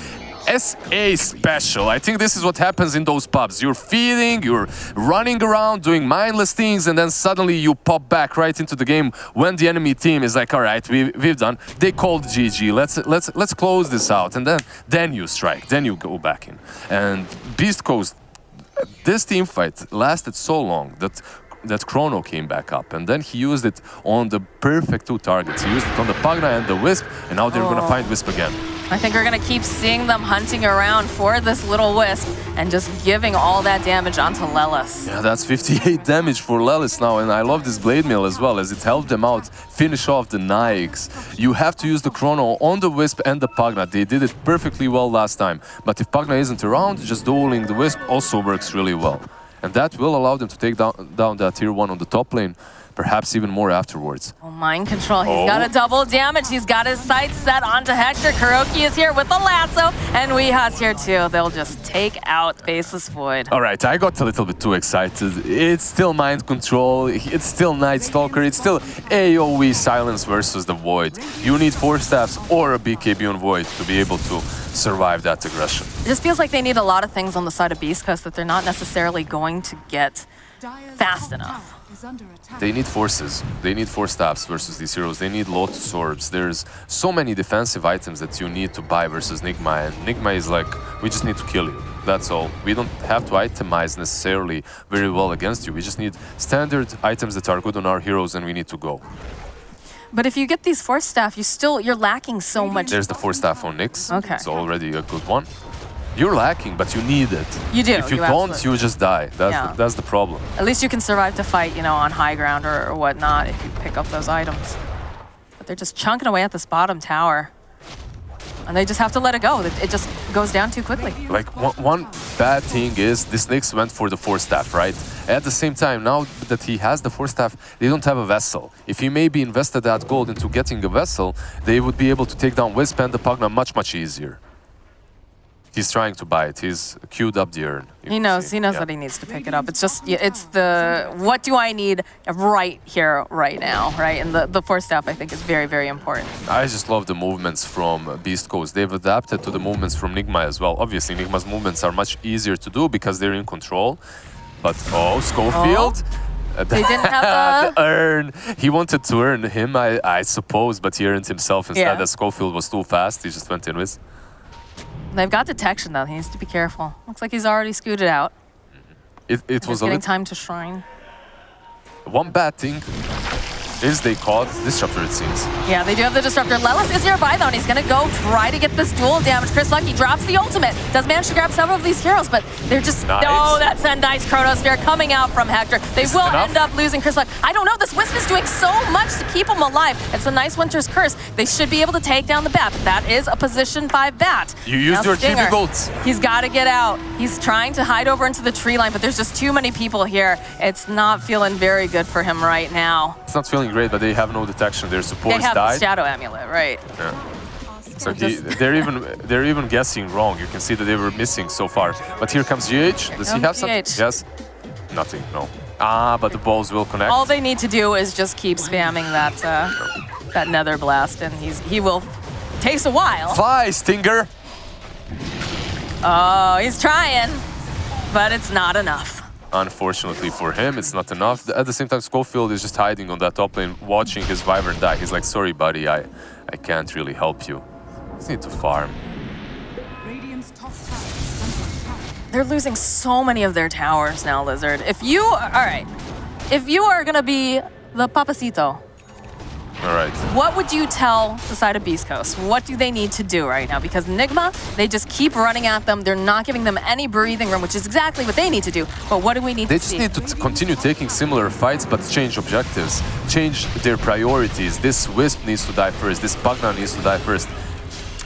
SA special. I think this is what happens in those pubs. You're feeding, you're running around, doing mindless things, and then suddenly you pop back right into the game when the enemy team is like, all right, we've done. They called GG. Let's close this out, and then you strike. Then you go back in. And Beastcoast, this team fight lasted so long that Chrono came back up, and then he used it on the perfect 2 targets. He used it on the Pagna and the Wisp, and now they're gonna find Wisp again. I think we're gonna keep seeing them hunting around for this little Wisp and just giving all that damage onto Lelis. Yeah, that's 58 damage for Lelis now, and I love this Blade Mail as well, as it helped them out finish off the Nikes. You have to use the Chrono on the Wisp and the Pagna. They did it perfectly well last time, but if Pagna isn't around, just dueling the Wisp also works really well. And that will allow them to take down that tier 1 on the top lane, perhaps even more afterwards. Oh, mind control. He's got a double damage. He's got his sights set onto Hector. Kuroki is here with the lasso, and Weeha's here too. They'll just take out Faceless Void. All right, I got a little bit too excited. It's still mind control, it's still Night Stalker, it's still AoE silence versus the Void. You need 4 staffs or a BKB on Void to be able to survive that aggression. It just feels like they need a lot of things on the side of Beastcoast that they're not necessarily going to get fast enough. They need forces. They need 4 staffs versus these heroes. They need Lotus Orbs. There's so many defensive items that you need to buy versus Nigma, and Nigma is like, we just need to kill you. That's all. We don't have to itemize necessarily very well against you. We just need standard items that are good on our heroes, and we need to go. But if you get these 4 staff, you're lacking so much. There's the 4 staff on Nyx. Okay. It's already a good one. You're lacking, but you need it. You do. If you don't, you just die. That's the problem. At least you can survive to fight, you know, on high ground or whatnot if you pick up those items. But they're just chunking away at this bottom tower. And they just have to let it go. It just goes down too quickly. Like, one bad thing is this Nyx went for the 4 staff, right? At the same time, now that he has the 4 staff, they don't have a vessel. If he maybe invested that gold into getting a vessel, they would be able to take down Wisp and the Pagna much easier. He's trying to buy it. He's queued up the urn. He knows that he needs to pick it up. It's just, it's the, what do I need right here, right now, right? And the 4 staff, I think, is very important. I just love the movements from Beastcoast. They've adapted to the movements from Nigma as well. Obviously, Nigma's movements are much easier to do because they're in control. But, Schofield... Oh. They didn't have the urn. He wanted to earn him, I suppose, but he earned himself instead. That Schofield was too fast. He just went in with. They've got detection, though. He needs to be careful. Looks like he's already scooted out. It was getting time to shrine. One bad thing is they caught Disruptor, it seems. Yeah, they do have the Disruptor. Lelis is nearby, though, and he's going to go try to get this dual damage. Chris Lucky drops the ultimate. Does manage to grab several of these heroes, but they're just... Nice. Oh, that's a nice Chronosphere coming out from Hector. They will end up losing Chris Lucky. I don't know. This Wisp is doing so much to keep him alive. It's a nice Winter's Curse. They should be able to take down the bat, but that is a position 5 bat. You used your TV bolts. He's got to get out. He's trying to hide over into the tree line, but there's just too many people here. It's not feeling very good for him right now. It's not feeling great, but they have no detection. Their supports died. They have the Shadow Amulet, right? Yeah. So they're even guessing wrong. You can see that they were missing so far. But here comes GH. Does he have something? Yes. Nothing. No. But the balls will connect. All they need to do is just keep spamming that Nether Blast, and he will. Takes a while. Fly, Stinger. Oh, he's trying, but it's not enough. Unfortunately for him, it's not enough. At the same time, Schofield is just hiding on that top lane, watching his Wyvern die. He's like, sorry, buddy, I can't really help you. Just need to farm. They're losing so many of their towers now, Lizard. If you are gonna be the Papacito, all right. What would you tell the side of Beastcoast? What do they need to do right now? Because Nigma, they just keep running at them. They're not giving them any breathing room, which is exactly what they need to do. But what do we need to see? They just need to continue taking similar fights, but change objectives, change their priorities. This Wisp needs to die first. This Pagna needs to die first.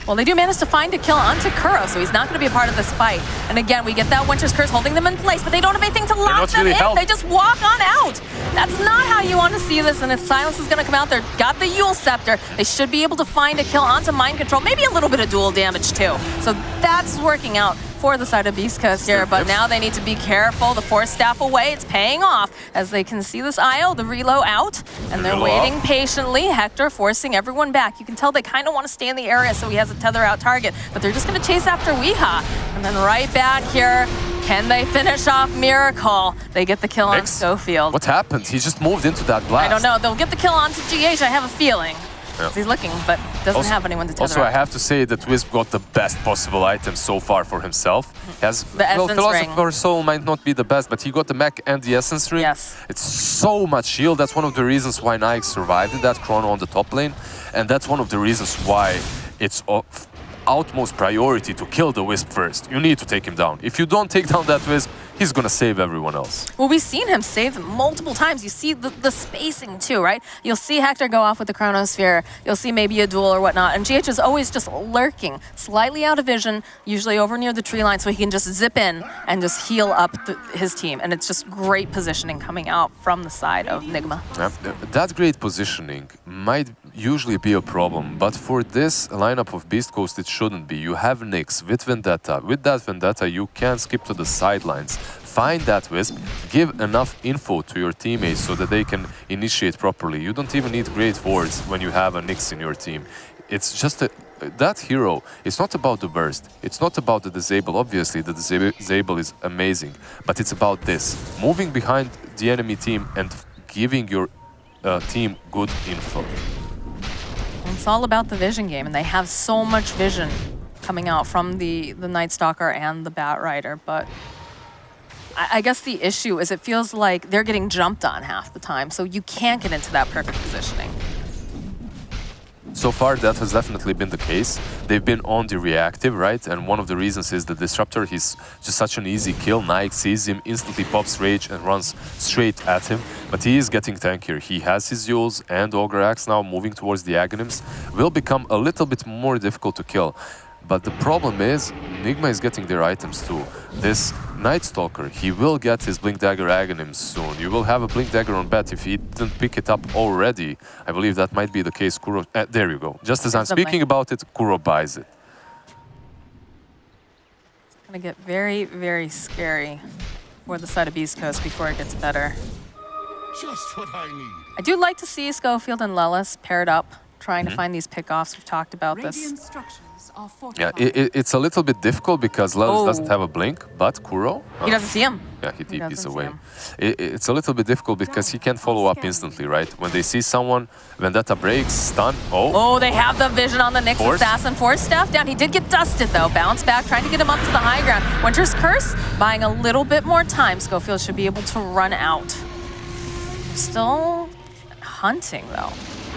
Well, they do manage to find a kill onto Kuro, so he's not going to be a part of this fight. And again, we get that Winter's Curse holding them in place, but they don't have anything to lock them in. They just walk on out. That's not how you want to see this, and if Silence is going to come out there, got the Yule Scepter. They should be able to find a kill onto Mind Control, maybe a little bit of dual damage too. So that's working out for the side of Beastcoast here, but now they need to be careful. The Force Staff away, it's paying off as they can see this IO, the reload out, and they're waiting patiently. Hector forcing everyone back. You can tell they kind of want to stay in the area so he has a tether out target, but they're just going to chase after Weeha. And then right back here, can they finish off Miracle? They get the kill on Schofield. What happened? He just moved into that blast. I don't know. They'll get the kill onto GH, I have a feeling. Yeah. He's looking, but doesn't have anyone to tether Also, up. I have to say that Wisp got the best possible item so far for himself. He has, the Essence Philosopher's Soul might not be the best, but he got the mech and the Essence Ring. Yes. It's so much shield. That's one of the reasons why Nike survived in that chrono on the top lane. And that's one of the reasons why it's of utmost priority to kill the Wisp first. You need to take him down. If you don't take down that Wisp, he's gonna save everyone else. Well, we've seen him save multiple times. You see the spacing too, right? You'll see Hector go off with the Chronosphere. You'll see maybe a duel or whatnot. And GH is always just lurking, slightly out of vision, usually over near the tree line, so he can just zip in and just heal up his team. And it's just great positioning coming out from the side of Nigma. That great positioning might usually be a problem, but for this lineup of Beastcoast, it shouldn't be. You have Nyx with Vendetta. With that Vendetta, you can skip to the sidelines. Find that Wisp, give enough info to your teammates so that they can initiate properly. You don't even need great wards when you have a Nyx in your team. It's just that hero, it's not about the burst, it's not about the disable. Obviously, the disable is amazing, but it's about this. Moving behind the enemy team and giving your team good info. It's all about the vision game, and they have so much vision coming out from the Night Stalker and the Bat Rider, but I guess the issue is it feels like they're getting jumped on half the time, so you can't get into that perfect positioning. So far, that has definitely been the case. They've been on the reactive, right? And one of the reasons is the Disruptor. He's just such an easy kill. Nike sees him, instantly pops Rage and runs straight at him. But he is getting tankier. He has his Yules and Ogre Axe now moving towards the Aghanims. Will become a little bit more difficult to kill. But the problem is, Nigma is getting their items too. This Night Stalker, he will get his Blink Dagger Aghanims soon. You will have a Blink Dagger on Bet if he didn't pick it up already. I believe that might be the case. Kuro, there you go. Just as I'm speaking about it, Kuro buys it. It's gonna get very, very scary for the side of Beastcoast before it gets better. Just what I need. I do like to see Schofield and Lelis paired up, trying to find these pickoffs. We've talked about this. Yeah, it's a little bit difficult because Lelis doesn't have a blink, but Kuro... He doesn't see him. Yeah, he TP's away. It's a little bit difficult because he can't follow up instantly, right? When they see someone, Vendetta breaks, stun, Oh, they have the vision on the Nyx Assassin. Force Staff down. He did get dusted, though. Bounce back, trying to get him up to the high ground. Winter's Curse, buying a little bit more time. Schofield should be able to run out. Still hunting, though.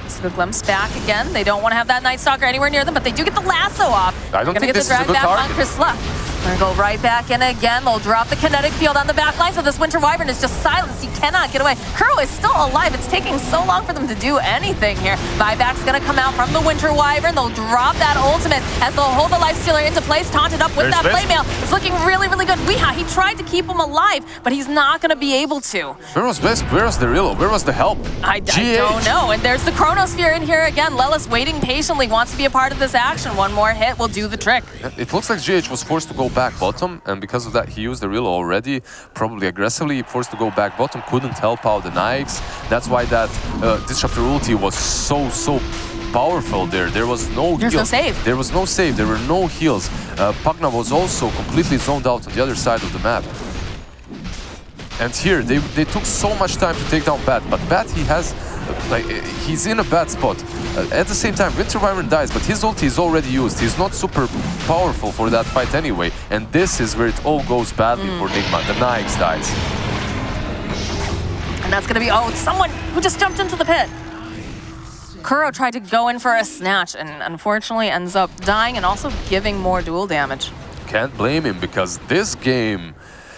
So the glimpse back again. They don't want to have that Night Stalker anywhere near them, but they do get the lasso off. I don't think this is a good target. On Chris Luck. They're going to go right back in again. They'll drop the kinetic field on the back line, so this Winter Wyvern is just silenced. He cannot get away. Kuro is still alive. It's taking so long for them to do anything here. Buyback's going to come out from the Winter Wyvern. They'll drop that ultimate as they'll hold the Lifestealer into place, taunted up with that playmail. It's looking really, really good. Weeha, he tried to keep him alive, but he's not going to be able to. Where was Wisp? Where was the reload? Where was the help? I don't know. And there's the Chronosphere in here again. Lelis waiting patiently, wants to be a part of this action. One more hit will do the trick. It looks like GH was forced to go back bottom, and because of that, he used the reload already, probably aggressively, forced to go back bottom, couldn't help out the Nikes. That's why that Disruptor ulti was so powerful there. There was no There's no save. There was no save. There were no heals. Pugna was also completely zoned out on the other side of the map. And here, they took so much time to take down Bat, but Bat, he's in a bad spot. At the same time, Winter Wyvern dies, but his ulti is already used. He's not super powerful for that fight anyway. And this is where it all goes badly for Nigma. The Nyx dies. And that's going to be, someone who just jumped into the pit. Kuro tried to go in for a snatch and unfortunately ends up dying and also giving more duel damage. Can't blame him because this game...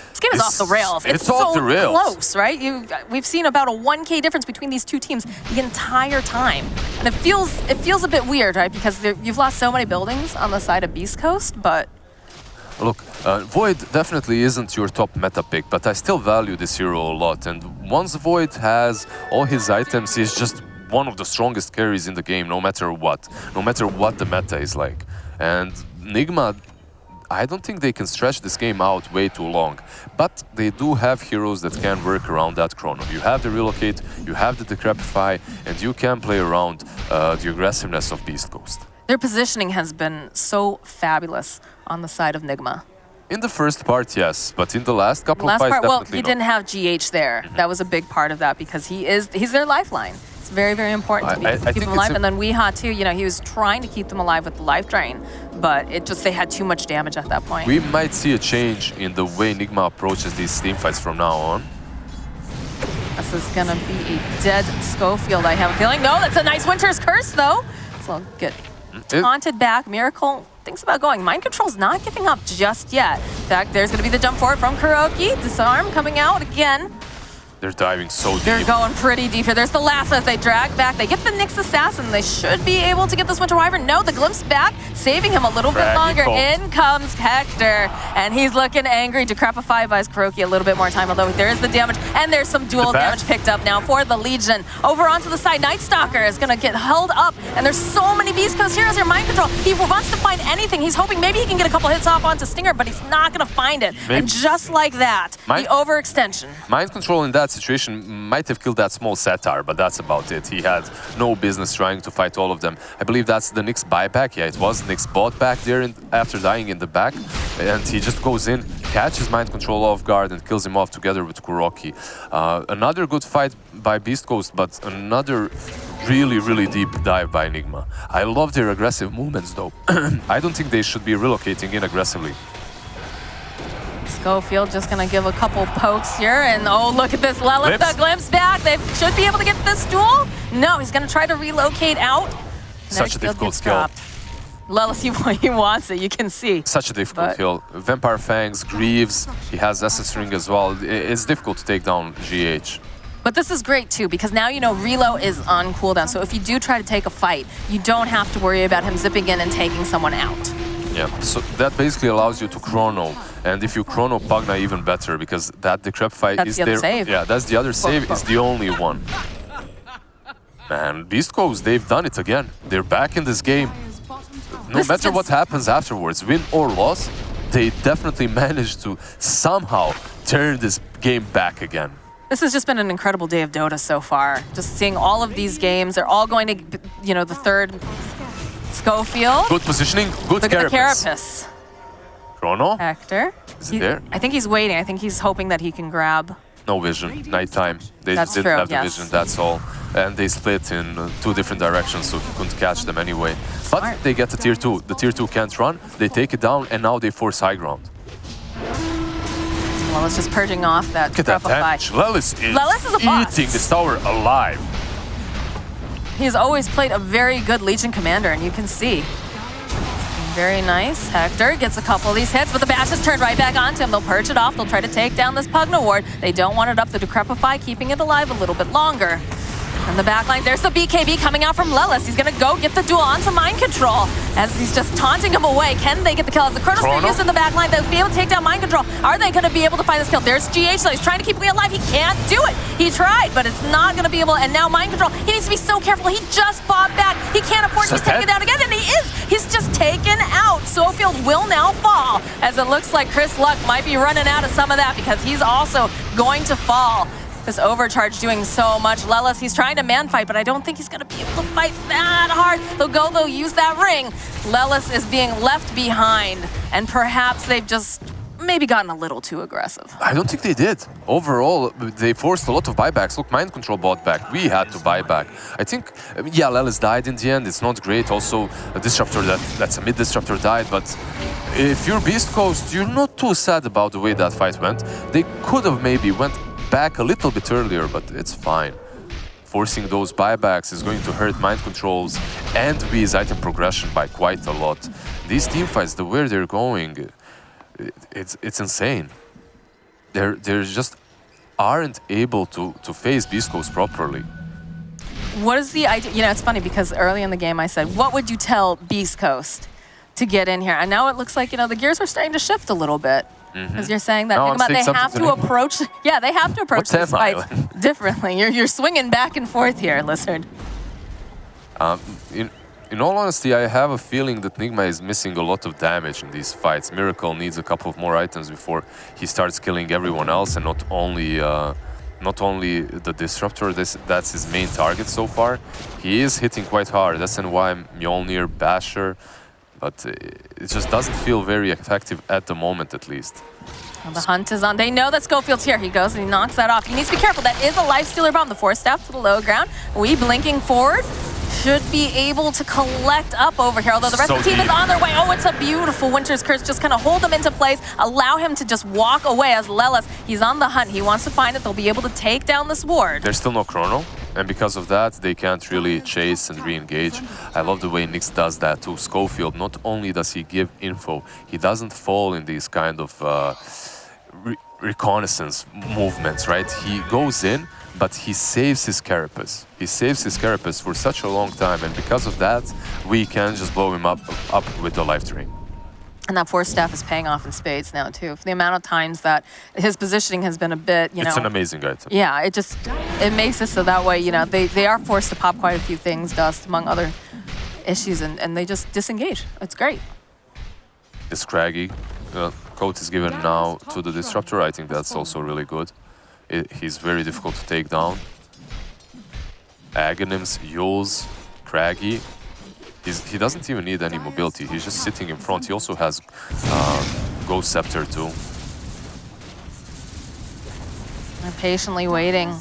This game is off the rails. It's off the rails. Close, right? We've seen about a 1K difference between these two teams the entire time. And it feels a bit weird, right? Because you've lost so many buildings on the side of Beastcoast, but... Look, Void definitely isn't your top meta pick, but I still value this hero a lot. And once Void has all his items, he's just one of the strongest carries in the game, no matter what the meta is like. And Nigma, I don't think they can stretch this game out way too long. But they do have heroes that can work around that chrono. You have the relocate, you have the decrepify, and you can play around the aggressiveness of Beastcoast. Their positioning has been so fabulous on the side of Nigma. In the first part, yes, but in the last couple of fights, well, definitely he not. didn't have GH there. That was a big part of that because he's their lifeline. It's very, very important to keep them alive. And then Weeha too, you know, he was trying to keep them alive with the life drain, but they had too much damage at that point. We might see a change in the way Nigma approaches these team fights from now on. This is gonna be a dead Schofield, I have a feeling. No, that's a nice Winter's Curse though. So I'll get taunted back. Miracle thinks about going. Mind Control's not giving up just yet. In fact, there's gonna be the jump forward from Kuroki. Disarm coming out again. They're diving so deep. They're going pretty deep here. There's the last as they drag back. They get the Nyx Assassin. They should be able to get this Winter Wyvern. No, the Glimpse back, saving him a little bit longer. In comes Hector, and he's looking angry. Decrepify buys Kuroki a little bit more time, although there is the damage, and there's some dual damage picked up now for the Legion. Over onto the side, Night Stalker is going to get held up, and there's so many Beast Coast heroes here. Mind Control, he wants to find anything. He's hoping maybe he can get a couple hits off onto Stinger, but he's not going to find it. And just like that, the overextension. Mind Control in that situation might have killed that small Satyr, but that's about it. He had no business trying to fight all of them. I believe that's the Nyx buyback. Yeah, it was Nyx bought back there after dying in the back. And he just goes in, catches Mind Control off guard and kills him off together with Kuroki. Another good fight by Beastcoast, but another really, really deep dive by Nigma. I love their aggressive movements though. I don't think they should be relocating in aggressively. Schofield just gonna give a couple pokes here, and oh, look at this, Lelis, the Glimpse back. They should be able to get this duel. No, he's gonna try to relocate out. Such a difficult skill. Lelis, he wants it, you can see. Such a difficult kill. Vampire Fangs, Greaves, he has Essence Ring as well. It's difficult to take down GH. But this is great too, because now you know Relo is on cooldown, so if you do try to take a fight, you don't have to worry about him zipping in and taking someone out. Yeah, so that basically allows you to chrono, and if you chrono Pugna, even better, because that Decrepify is there. Save. Yeah, that's the other save, is the only one. Man, Beastcoast, they've done it again. They're back in this game. No matter what happens afterwards, win or loss, they definitely managed to somehow turn this game back again. This has just been an incredible day of Dota so far. Just seeing all of these games, they're all going to, you know, the third Schofield. Good positioning, good Carapace. Chrono? Hector. Is he there? I think he's waiting. I think he's hoping that he can grab. No vision, nighttime. They just didn't have the vision, that's all. And they split in two different directions, so he couldn't catch them anyway. But they get the tier 2. The tier 2 can't run, they take it down, and now they force high ground. Lelis just purging off that. Look at that damage. Lelis is eating this tower alive. He's always played a very good Legion commander, and you can see. Very nice. Hector gets a couple of these hits, but the bash is turned right back onto him. They'll purge it off. They'll try to take down this Pugna ward. They don't want it up. The Decrepify, keeping it alive a little bit longer. In the backline, there's the BKB coming out from Lelis. He's going to go get the duel onto Mind Control as he's just taunting him away. Can they get the kill? As the Chronos are used in the backline, they'll be able to take down Mind Control. Are they going to be able to find this kill? There's GH, so he's trying to keep it alive. He can't do it. He tried, but it's not going to be able. And now Mind Control, he needs to be so careful. He just fought back. He can't afford to be taken down again, and he is. He's just taken out. Schofield will now fall, as it looks like Chris Luck might be running out of some of that because he's also going to fall. This overcharge doing so much. Lelis, he's trying to man fight, but I don't think he's going to be able to fight that hard. They'll use that ring. Lelis is being left behind, and perhaps they've just maybe gotten a little too aggressive. I don't think they did. Overall, they forced a lot of buybacks. Look, Mind Control bought back. We had to buy back. I think, yeah, Lelis died in the end. It's not great. Also, a Disruptor that's a mid-Disruptor died, but if you're Beastcoast, you're not too sad about the way that fight went. They could have maybe went back a little bit earlier, but it's fine. Forcing those buybacks is going to hurt Mind Controls and V's item progression by quite a lot. These teamfights, the way they're going, it's insane. They just aren't able to face Beastcoast properly. What is the idea? You know, it's funny because early in the game I said, what would you tell Beastcoast to get in here? And now it looks like, you know, the gears are starting to shift a little bit. Because you're saying that they have to approach, they have to approach these fights differently. You're swinging back and forth here, Lizard. in all honesty, I have a feeling that Nigma is missing a lot of damage in these fights. Miracle needs a couple of more items before he starts killing everyone else, and not only the Disruptor. That's his main target so far. He is hitting quite hard. SNY, Mjolnir, Basher, but it just doesn't feel very effective at the moment, at least. Well, the hunt is on. They know that Schofield's here. He goes and he knocks that off. He needs to be careful. That is a Lifestealer bomb. The Force Staff to the low ground. We blinking forward. Should be able to collect up over here, although the rest of the team is on their way. Oh, it's a beautiful Winter's Curse. Just kind of hold them into place, allow him to just walk away as Lelis. He's on the hunt. He wants to find it. They'll be able to take down this ward. There's still no chrono, and because of that, they can't really chase and re-engage. I love the way Nyx does that too. Schofield, not only does he give info, he doesn't fall in these kind of reconnaissance movements, right? He goes in, but he saves his carapace. He saves his carapace for such a long time, and because of that, we can just blow him up with the life drain. And that Force Staff is paying off in spades now, too. For the amount of times that his positioning has been a bit, It's an amazing item. Yeah, it makes it so that way, they are forced to pop quite a few things, Dust, among other issues, and they just disengage. It's great. It's Craggy. Coat is given now to the Disruptor. I think that's also really good. He's very difficult to take down. Aghanims, Yules, Craggy. He doesn't even need any mobility. He's just sitting in front. He also has Ghost Scepter too. They're patiently waiting.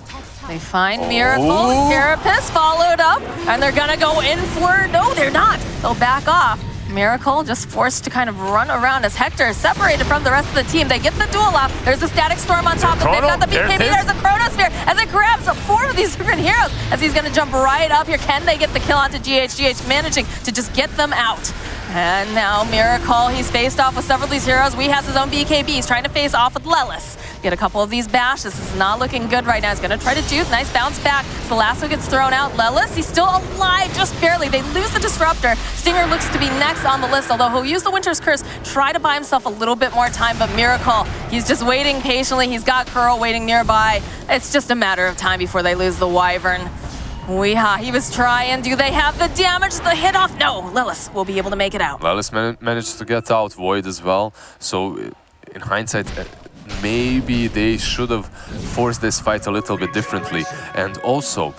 They find Miracle. Carapace followed up, and they're gonna go in for... No, they're not. They'll back off. Miracle just forced to kind of run around as Hector is separated from the rest of the team. They get the duel off. There's a Static Storm on top, and they've got the BKB. There's a Chronosphere as it grabs 4 of these different heroes as he's going to jump right up here. Can they get the kill onto GH? GH managing to just get them out. And now Miracle, he's faced off with several of these heroes. We has his own BKB. He's trying to face off with Lelis. Get a couple of these bashes. This is not looking good right now. He's going to try to juke. Nice bounce back. The lasso gets thrown out. Lelis, he's still alive, just barely. They lose the Disruptor. Stinger looks to be next on the list, although he'll use the Winter's Curse, try to buy himself a little bit more time, but Miracle, he's just waiting patiently. He's got Curl waiting nearby. It's just a matter of time before they lose the Wyvern. He was trying. Do they have the damage? The hit off? No, Lelis will be able to make it out. Lelis managed to get out. Void as well. So in hindsight, maybe they should have forced this fight a little bit differently. And also,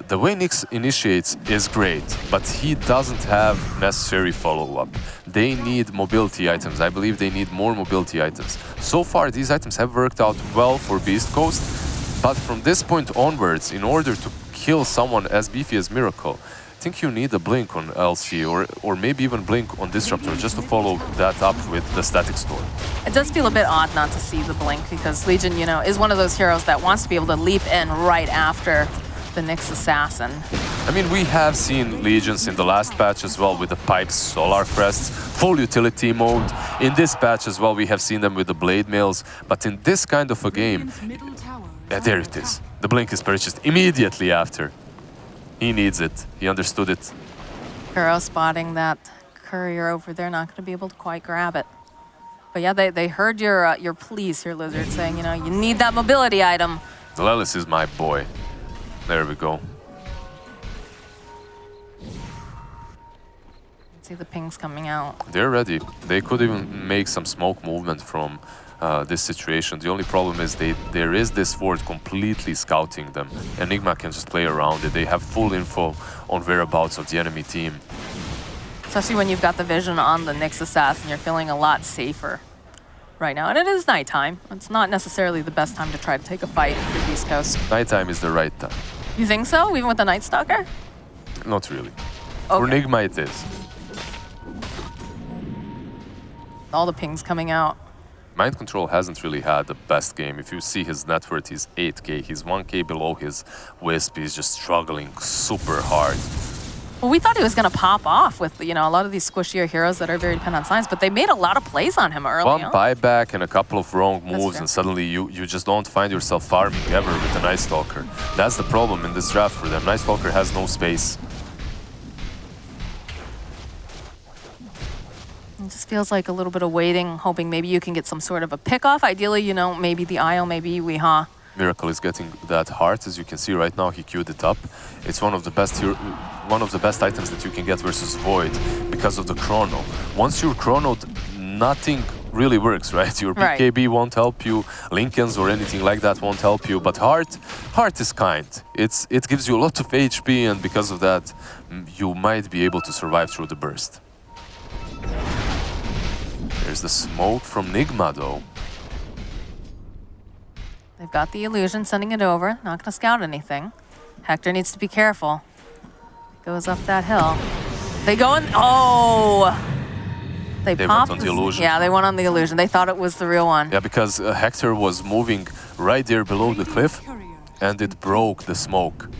the way Nyx initiates is great, but he doesn't have necessary follow-up. They need mobility items. I believe they need more mobility items. So far, these items have worked out well for Beastcoast, but from this point onwards, in order to kill someone as beefy as Miracle, I think you need a blink on LC or maybe even blink on Disruptor just to follow that up with the Static Storm. It does feel a bit odd not to see the blink because Legion, is one of those heroes that wants to be able to leap in right after the Nyx Assassin. I mean, we have seen Legions in the last patch as well with the Pipes, Solar Crests, full utility mode. In this patch as well, we have seen them with the Blade Mails. But in this kind of a game, there it is. The blink is purchased immediately after. He needs it. He understood it. Kuro spotting that courier over there, not going to be able to quite grab it. But yeah, they heard your pleas here, Lizard, saying, you need that mobility item. Lelis is my boy. There we go. See the pings coming out. They're ready. They could even make some smoke movement from this situation. The only problem is there is this ward completely scouting them. Enigma can just play around it. They have full info on whereabouts of the enemy team. Especially when you've got the vision on the Nyx Assassin, you're feeling a lot safer right now. And it is nighttime. It's not necessarily the best time to try to take a fight for Beastcoast. Nighttime is the right time. You think so? Even with the Night Stalker? Not really. Okay. For Nigma it is. All the pings coming out. Mind Control hasn't really had the best game. If you see his net worth, he's 8k. He's 1k below his Wisp. He's just struggling super hard. Well, we thought he was going to pop off with, a lot of these squishier heroes that are very dependent on science, but they made a lot of plays on him early on. One buyback and a couple of wrong moves, and suddenly you just don't find yourself farming ever with the Night Stalker. That's the problem in this draft for them. Night Stalker has no space. It just feels like a little bit of waiting, hoping maybe you can get some sort of a pick-off. Ideally, maybe the IO, maybe Weehaw Miracle is getting that heart, as you can see right now. He queued it up. It's one of the best items that you can get versus Void because of the chrono. Once you're chronoed, nothing really works, right? Your BKB won't help you, Lincolns or anything like that won't help you, but heart is kind. It gives you a lot of HP, and because of that, you might be able to survive through the burst. There's the smoke from Nigma, though. They've got the illusion, sending it over. Not going to scout anything. Hector needs to be careful. Goes up that hill. They go in. Oh! They popped. Went on the illusion. Yeah, they went on the illusion. They thought it was the real one. Yeah, because Hector was moving right there below the cliff, and it broke the smoke.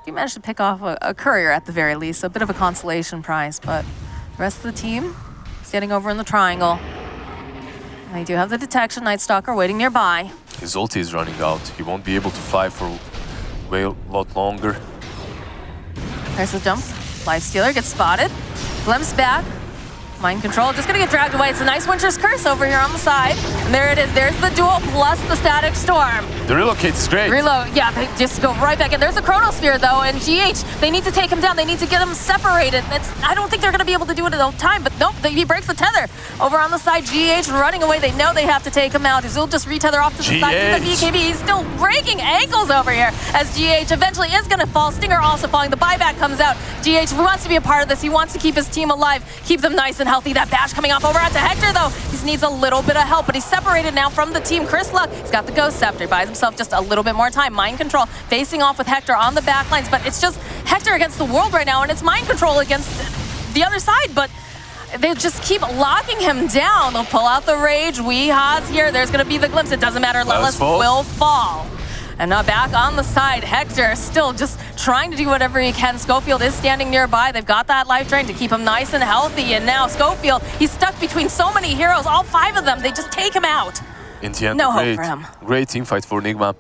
You managed to pick off a courier at the very least, so a bit of a consolation prize, but the rest of the team is getting over in the triangle. They do have the detection, Night Stalker waiting nearby. His ulti is running out. He won't be able to fly for a lot longer. There's the jump. Lifestealer gets spotted. Glimpse back. Mind control, just gonna get dragged away. It's a nice Winter's Curse over here on the side. And there it is, there's the duel plus the Static Storm. The relocate is great. Reload, yeah, they just go right back in. There's a Chronosphere though, and GH, they need to take him down. They need to get him separated. I don't think they're gonna be able to do it at all time, but nope, he breaks the tether. Over on the side, GH running away. They know they have to take him out. He'll just retether off to the side of the BKB. He's still breaking ankles over here as GH eventually is gonna fall. Stinger also falling, the buyback comes out. GH wants to be a part of this. He wants to keep his team alive, keep them nice and healthy. That bash coming off over onto Hector though. He needs a little bit of help, but he's separated now from the team. Chris Luck, he's got the Ghost Scepter, buys himself just a little bit more time. Mind control, facing off with Hector on the back lines, but it's just Hector against the world right now, and it's mind control against the other side, but they just keep locking him down. They'll pull out the Rage. Weeha's here. There's going to be the Glimpse. It doesn't matter. Lelis will fall. And now back on the side, Hector still just trying to do whatever he can. Schofield is standing nearby. They've got that life drain to keep him nice and healthy. And now Schofield, he's stuck between so many heroes. All 5 of them, they just take him out. In the end, no hope for him. Great team fight for Nigma.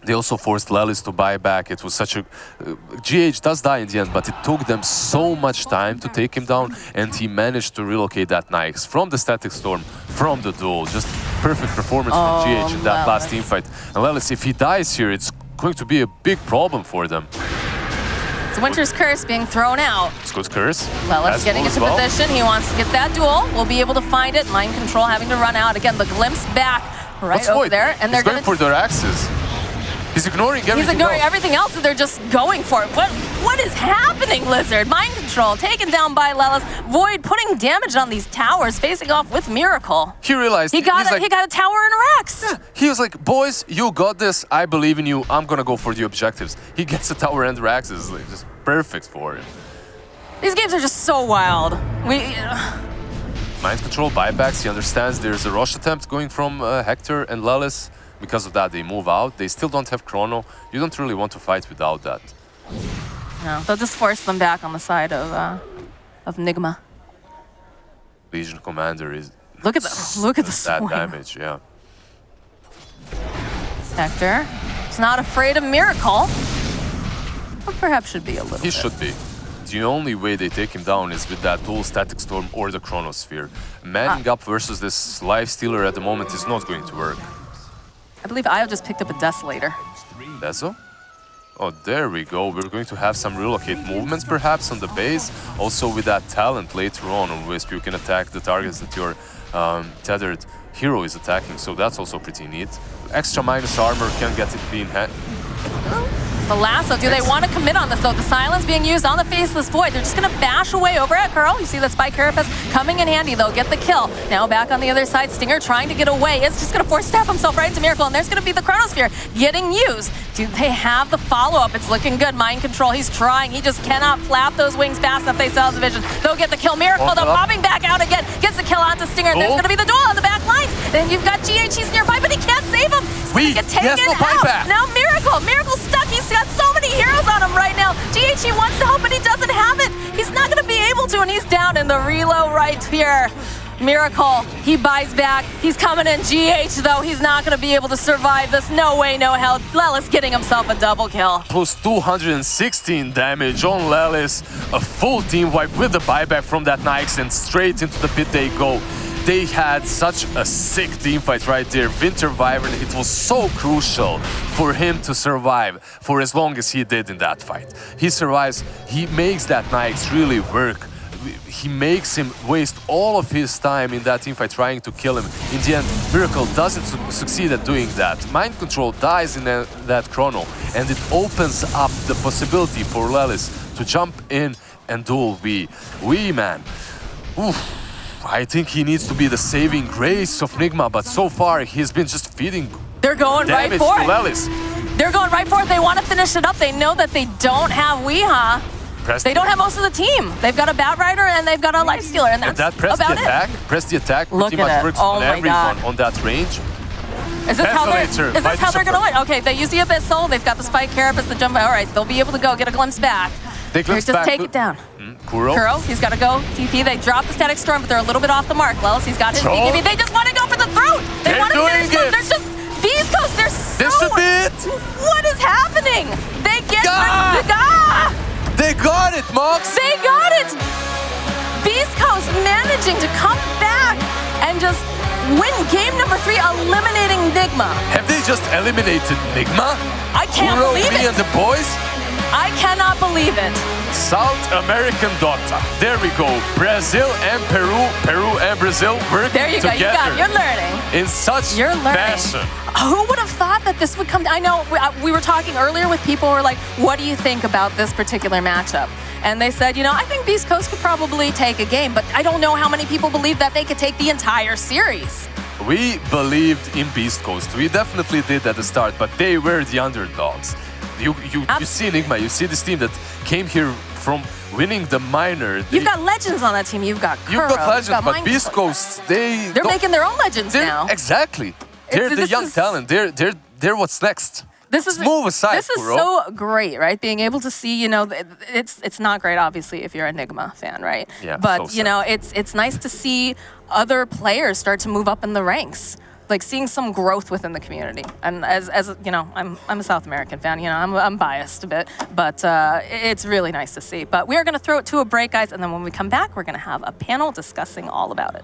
They also forced Lelis to buy back. It was such a... GH does die in the end, but it took them so much time to take him down, and he managed to relocate that Nyx from the Static Storm, from the duel. Just perfect performance from GH in that last team fight. And Lelis, if he dies here, it's going to be a big problem for them. It's Winter's Curse being thrown out. It's good curse. Lelis getting into position. He wants to get that duel. We'll be able to find it. Mind control having to run out. Again, the Glimpse back right over there. And they're going for their axes. He's ignoring everything He's ignoring everything else, and they're just going for it. What is happening, Lizard? Mind control, taken down by Lelis. Void putting damage on these towers, facing off with Miracle. He realized he got a tower and a Rex. Yeah, he was like, boys, you got this. I believe in you. I'm gonna go for the objectives. He gets a tower and Rex. It's like just perfect for him. These games are just so wild. Mind control, buybacks. He understands there's a rush attempt going from Hector and Lelis. Because of that, they move out. They still don't have chrono. You don't really want to fight without that. No, they'll just force them back on the side of Nigma. Legion Commander is... Look at the that damage, yeah. Hector is not afraid of Miracle, but perhaps should be a little bit. He should be. The only way they take him down is with that dual Static Storm or the Chronosphere. Manning up versus this Lifestealer at the moment is not going to work. I believe Io just picked up a Desolator. Deso? Oh, there we go. We're going to have some relocate movements perhaps on the base. Also with that talent later on Wisp, you can attack the targets that your tethered hero is attacking. So that's also pretty neat. Extra minus armor can get it being hit. The lasso, do they want to commit on this though? The silence being used on the Faceless Void. They're just going to bash away over at Curl. You see that Spike Carapace coming in handy though, get the kill. Now back on the other side, Stinger trying to get away. It's just going to force staff himself right into Miracle, and there's going to be the Chronosphere getting used. Do they have the follow-up? It's looking good. Mind control, he's trying. He just cannot flap those wings fast enough. They still have the vision. They'll get the kill. Miracle though, popping back out again. Gets the kill onto Stinger. There's going to be the duel on the back lines. Then you've got GH, he's nearby, but he can't save him. He's going to get taken out. Now Miracle's stuck. He's got so many heroes on him right now. GH, he wants to help, but he doesn't have it. He's not going to be able to, and he's down in the reload right here. Miracle, he buys back. He's coming in. GH, though, he's not going to be able to survive this. No way, no hell. Lelis getting himself a double kill. Plus 216 damage on Lelis. A full team wipe with the buyback from that Nyx, and straight into the pit they go. They had such a sick team fight right there. Winter Wyvern, it was so crucial for him to survive for as long as he did in that fight. He survives, he makes that Nyx really work. He makes him waste all of his time in that teamfight trying to kill him. In the end, Miracle doesn't succeed at doing that. Mind Control dies in that chrono, and it opens up the possibility for Lelis to jump in and duel Wii. Wii, man. Oof. I think he needs to be the saving grace of Nigma, but so far he's been just feeding They're going right damage for to it. Lelis. They're going right for it. They want to finish it up. They know that they don't have Weeha. They don't have most of the team. They've got a Bat Rider and they've got a Life Stealer, and that's that press about the attack, it. Press the attack Look pretty at much it. works Oh on my everyone God. on that range. Is this how they're going to win? Okay, they use the Abyssal. They've got the Spike Carapace, the jump. All right, they'll be able to go get a glimpse back. They glimpse just back. take it down. Kuro, he's got to go. TP, they drop the Static Storm, but they're a little bit off the mark. Lelis, he's got his Troll. BKB. They just want to go for the throat. They want to finish them. They're just Beastcoast. They're so... This should be it. What is happening? They get... They got it, Mox. They got it. Beastcoast managing to come back and just win game number 3, eliminating Nigma. Have they just eliminated Nigma? I can't Kuro, believe it. and the boys? I cannot believe it. South American Dota. There we go. Brazil and Peru. Peru and Brazil working There you together. go. You got it. You're learning. In such fashion. Who would have thought that this would come? I know we were talking earlier with people who were like, what do you think about this particular matchup? And they said, you know, I think Beastcoast could probably take a game, but I don't know how many people believe that they could take the entire series. We believed in Beastcoast. We definitely did at the start, but they were the underdogs. You see Nigma, you see this team that came here from winning the minor. You've got legends on that team. You've got Kuro, You've got legends, got but Beastcoast, they're making their own legends now. Exactly. They're the young talent. They're what's next. Move aside, This is Kuro. so great, right? Being able to see, you know, it's not great, obviously, if you're a Nigma fan, right? Yeah, but so you know, it's nice to see other players start to move up in the ranks, like seeing some growth within the community. And as you know, I'm a South American fan. You know, I'm biased a bit, but it's really nice to see. But we are going to throw it to a break, guys, and then when we come back, we're going to have a panel discussing all about it.